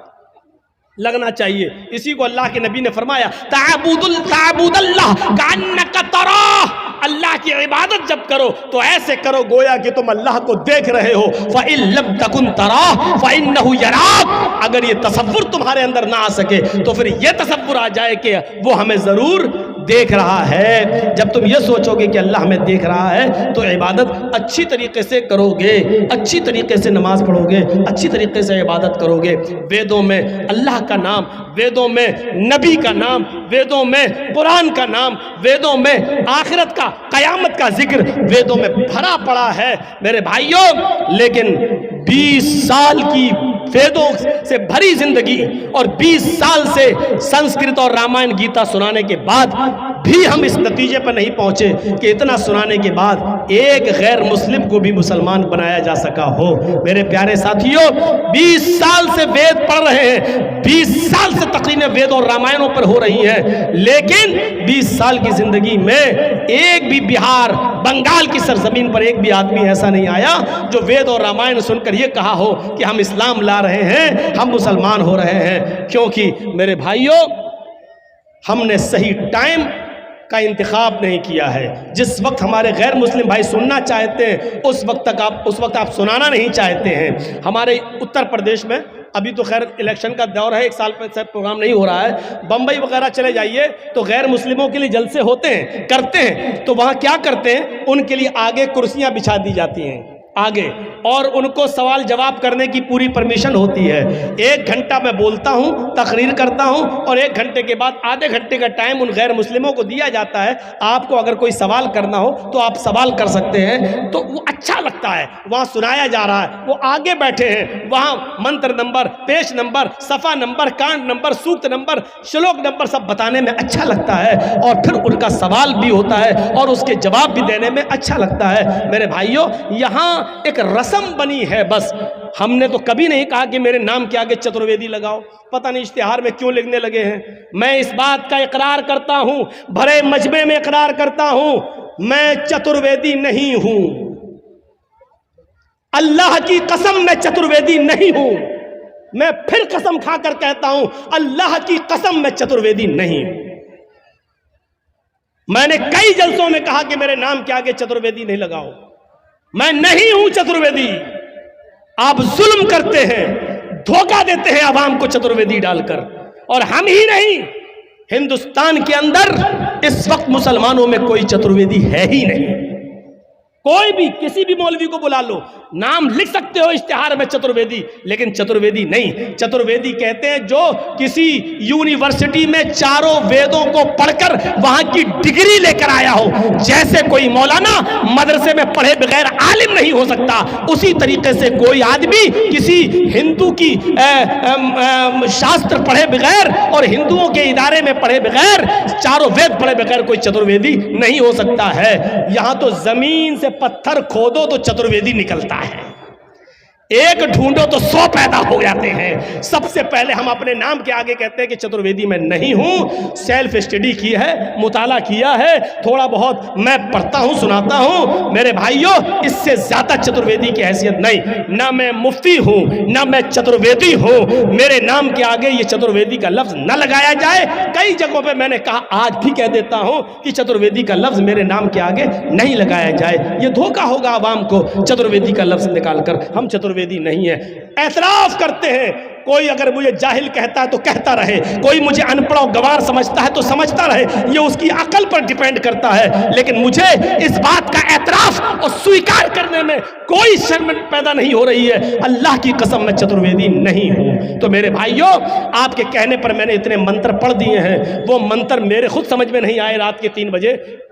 लगना चाहिए। इसी को अल्लाह के नबी ने फरमाया, ताबुदल्लाह कान्नका तराह, अल्लाह की इबादत जब करो तो ऐसे करो गोया कि तुम अल्लाह को देख रहे हो। फ़इन लम तकुन तराह फ़इन्नहु यराक, अगर ये तसव्वुर तुम्हारे अंदर ना आ सके तो फिर ये तसव्वुर आ जाए कि वो हमें जरूर देख रहा है। जब तुम ये सोचोगे कि अल्लाह हमें देख रहा है, तो इबादत अच्छी तरीके से करोगे, अच्छी तरीके से नमाज पढ़ोगे, अच्छी तरीके से इबादत करोगे। वेदों में अल्लाह का नाम, वेदों में नबी का नाम, वेदों में कुरान का नाम, वेदों में आखिरत का, कयामत का जिक्र वेदों में भरा पड़ा है मेरे भाइयों। लेकिन 20 साल की वेदों से भरी जिंदगी और 20 साल से संस्कृत और रामायण गीता सुनाने के बाद भी हम इस नतीजे पर नहीं पहुंचे कि इतना सुनाने के बाद एक गैर मुस्लिम को भी मुसलमान बनाया जा सका हो। मेरे प्यारे साथियों, 20 साल से वेद पढ़ रहे हैं, 20 साल से तकरीरें वेद और रामायणों पर हो रही हैं, लेकिन 20 साल की जिंदगी में एक भी बिहार, बंगाल की सरजमीन पर एक भी आदमी ऐसा नहीं आया जो वेद और रामायण सुनकर यह कहा हो कि हम इस्लाम ला रहे हैं, हम मुसलमान हो रहे हैं। क्योंकि मेरे भाइयों, हमने सही टाइम का इंतखाब नहीं किया है। जिस वक्त हमारे गैर मुस्लिम भाई सुनना चाहते हैं, उस वक्त आप सुनाना नहीं चाहते हैं। हमारे उत्तर प्रदेश में अभी तो खैर इलेक्शन का दौर है, 1 साल पर शायद प्रोग्राम नहीं हो रहा है। बम्बई वगैरह चले जाइए तो गैर मुस्लिमों के लिए जलसे होते हैं, करते हैं, तो वहाँ क्या करते हैं, उनके लिए आगे कुर्सियाँ बिछा दी जाती हैं आगे, और उनको सवाल जवाब करने की पूरी परमिशन होती है। 1 घंटा मैं बोलता हूं, तकरीर करता हूं, और 1 घंटे के बाद आधे घंटे का टाइम उन गैर मुस्लिमों को दिया जाता है। आपको अगर कोई सवाल करना हो तो आप सवाल कर सकते हैं। तो वो अच्छा लगता है, वहाँ सुनाया जा रहा है, वो आगे बैठे हैं, वहाँ मंत्र नंबर, पेश नंबर, सफ़ा नंबर, कांड नंबर, सूक्त नंबर, श्लोक नंबर सब बताने में अच्छा लगता है, और फिर उनका सवाल भी होता है और उसके जवाब भी देने में अच्छा लगता है। मेरे भाइयों, यहाँ एक रस्म बनी है बस। हमने तो कभी नहीं कहा कि मेरे नाम के आगे चतुर्वेदी लगाओ। पता नहीं इश्तिहार में क्यों लिखने लगे हैं। मैं इस बात का इकरार करता हूं, भरे मजमे में इकरार करता हूं, मैं चतुर्वेदी नहीं हूं। अल्लाह की कसम, मैं चतुर्वेदी नहीं हूं। मैं फिर कसम खाकर कहता हूं, अल्लाह की कसम, मैं चतुर्वेदी नहीं हूं। मैंने कई जलसों में कहा कि मेरे नाम के आगे चतुर्वेदी नहीं लगाओ। मैं नहीं हूं चतुर्वेदी। आप जुल्म करते हैं, धोखा देते हैं आवाम को चतुर्वेदी डालकर। और हम ही नहीं, हिंदुस्तान के अंदर इस वक्त मुसलमानों में कोई चतुर्वेदी है ही नहीं, कोई भी किसी भी मौलवी को बुला लो, नाम लिख सकते हो इश्तिहार में चतुर्वेदी, लेकिन चतुर्वेदी नहीं। चतुर्वेदी कहते हैं जो किसी यूनिवर्सिटी में चारों वेदों को पढ़कर वहां की डिग्री लेकर आया हो। जैसे कोई मौलाना मदरसे में पढ़े बगैर आलिम नहीं हो सकता, उसी तरीके से कोई आदमी किसी हिंदू की शास्त्र पढ़े बगैर और हिंदुओं के इदारे में पढ़े बगैर, चारों वेद पढ़े बगैर कोई चतुर्वेदी नहीं हो सकता है। यहां तो जमीन से पत्थर खोदो तो चतुर्वेदी निकलता है, एक ढूंढो तो 100 पैदा हो जाते हैं। सबसे पहले हम अपने नाम के आगे कहते हैं कि चतुर्वेदी मैं नहीं हूं। सेल्फ स्टडी की है, मुताला किया है, थोड़ा बहुत मैं पढ़ता हूं, सुनाता हूं। मेरे भाइयों, इससे ज्यादा चतुर्वेदी की हैसियत नहीं। ना मैं मुफ्ती हूं, ना मैं चतुर्वेदी हूं। मेरे नाम के आगे ये चतुर्वेदी का लफ्ज न लगाया जाए। कई जगहों पे मैंने कहा, आज भी कह देता हूं कि चतुर्वेदी का लफ्ज मेरे नाम के आगे नहीं लगाया जाए। ये धोखा होगा आवाम को चतुर्वेदी का लफ्ज निकालकर। हम चतुर्वेदी नहीं है। एतराफ करते हैं, कोई अगर मुझे जाहिल कहता है तो कहता रहे, कोई मुझे अनपढ़ और गंवार समझता है तो समझता रहे, ये उसकी अकल पर डिपेंड करता है। लेकिन मुझे इस बात का एतराफ और स्वीकार करने में कोई शर्म पैदा नहीं हो रही है। अल्लाह की कसम, मैं चतुर्वेदी नहीं हूं। तो मेरे भाइयों, आपके कहने पर मैंने इतने मंत्र पढ़ दिए हैं, वो मंत्र मेरे खुद समझ में नहीं आए, रात के 3 बजे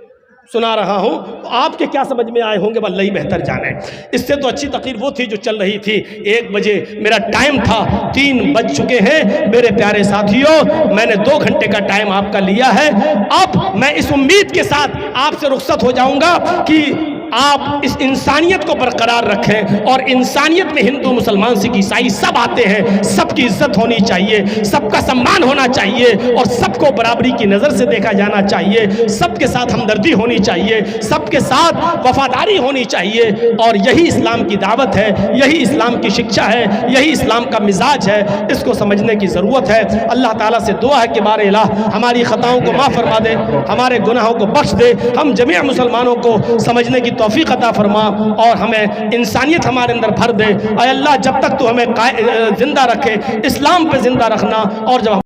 सुना रहा हूं, तो आपके क्या समझ में आए होंगे अल्लाह ही बेहतर जाने। इससे तो अच्छी तकरीर वो थी जो चल रही थी। 1 बजे मेरा टाइम था, 3 बज चुके हैं। मेरे प्यारे साथियों, मैंने 2 घंटे का टाइम आपका लिया है। अब मैं इस उम्मीद के साथ आपसे रुखसत हो जाऊंगा कि आप इस इंसानियत को बरकरार रखें, और इंसानियत में हिंदू, मुसलमान, सिख, ईसाई सब आते हैं। सबकी इज्जत होनी चाहिए, सबका सम्मान होना चाहिए, और सबको बराबरी की नज़र से देखा जाना चाहिए। सबके साथ हमदर्दी होनी चाहिए, सबके साथ वफादारी होनी चाहिए। और यही इस्लाम की दावत है, यही इस्लाम की शिक्षा है, यही इस्लाम का मिजाज है। इसको समझने की ज़रूरत है। अल्लाह ताला से दुआ है कि बारे इलाह हमारी ख़ताओं को माफ़ फरमा दे, हमारे गुनाहों को बख्श दे, हम जमीअ मुसलमानों को समझने की तौफीक अता फरमा, और हमें इंसानियत हमारे अंदर भर दे। ऐ अल्लाह, जब तक तू हमें जिंदा रखे, इस्लाम पे जिंदा रखना, और जब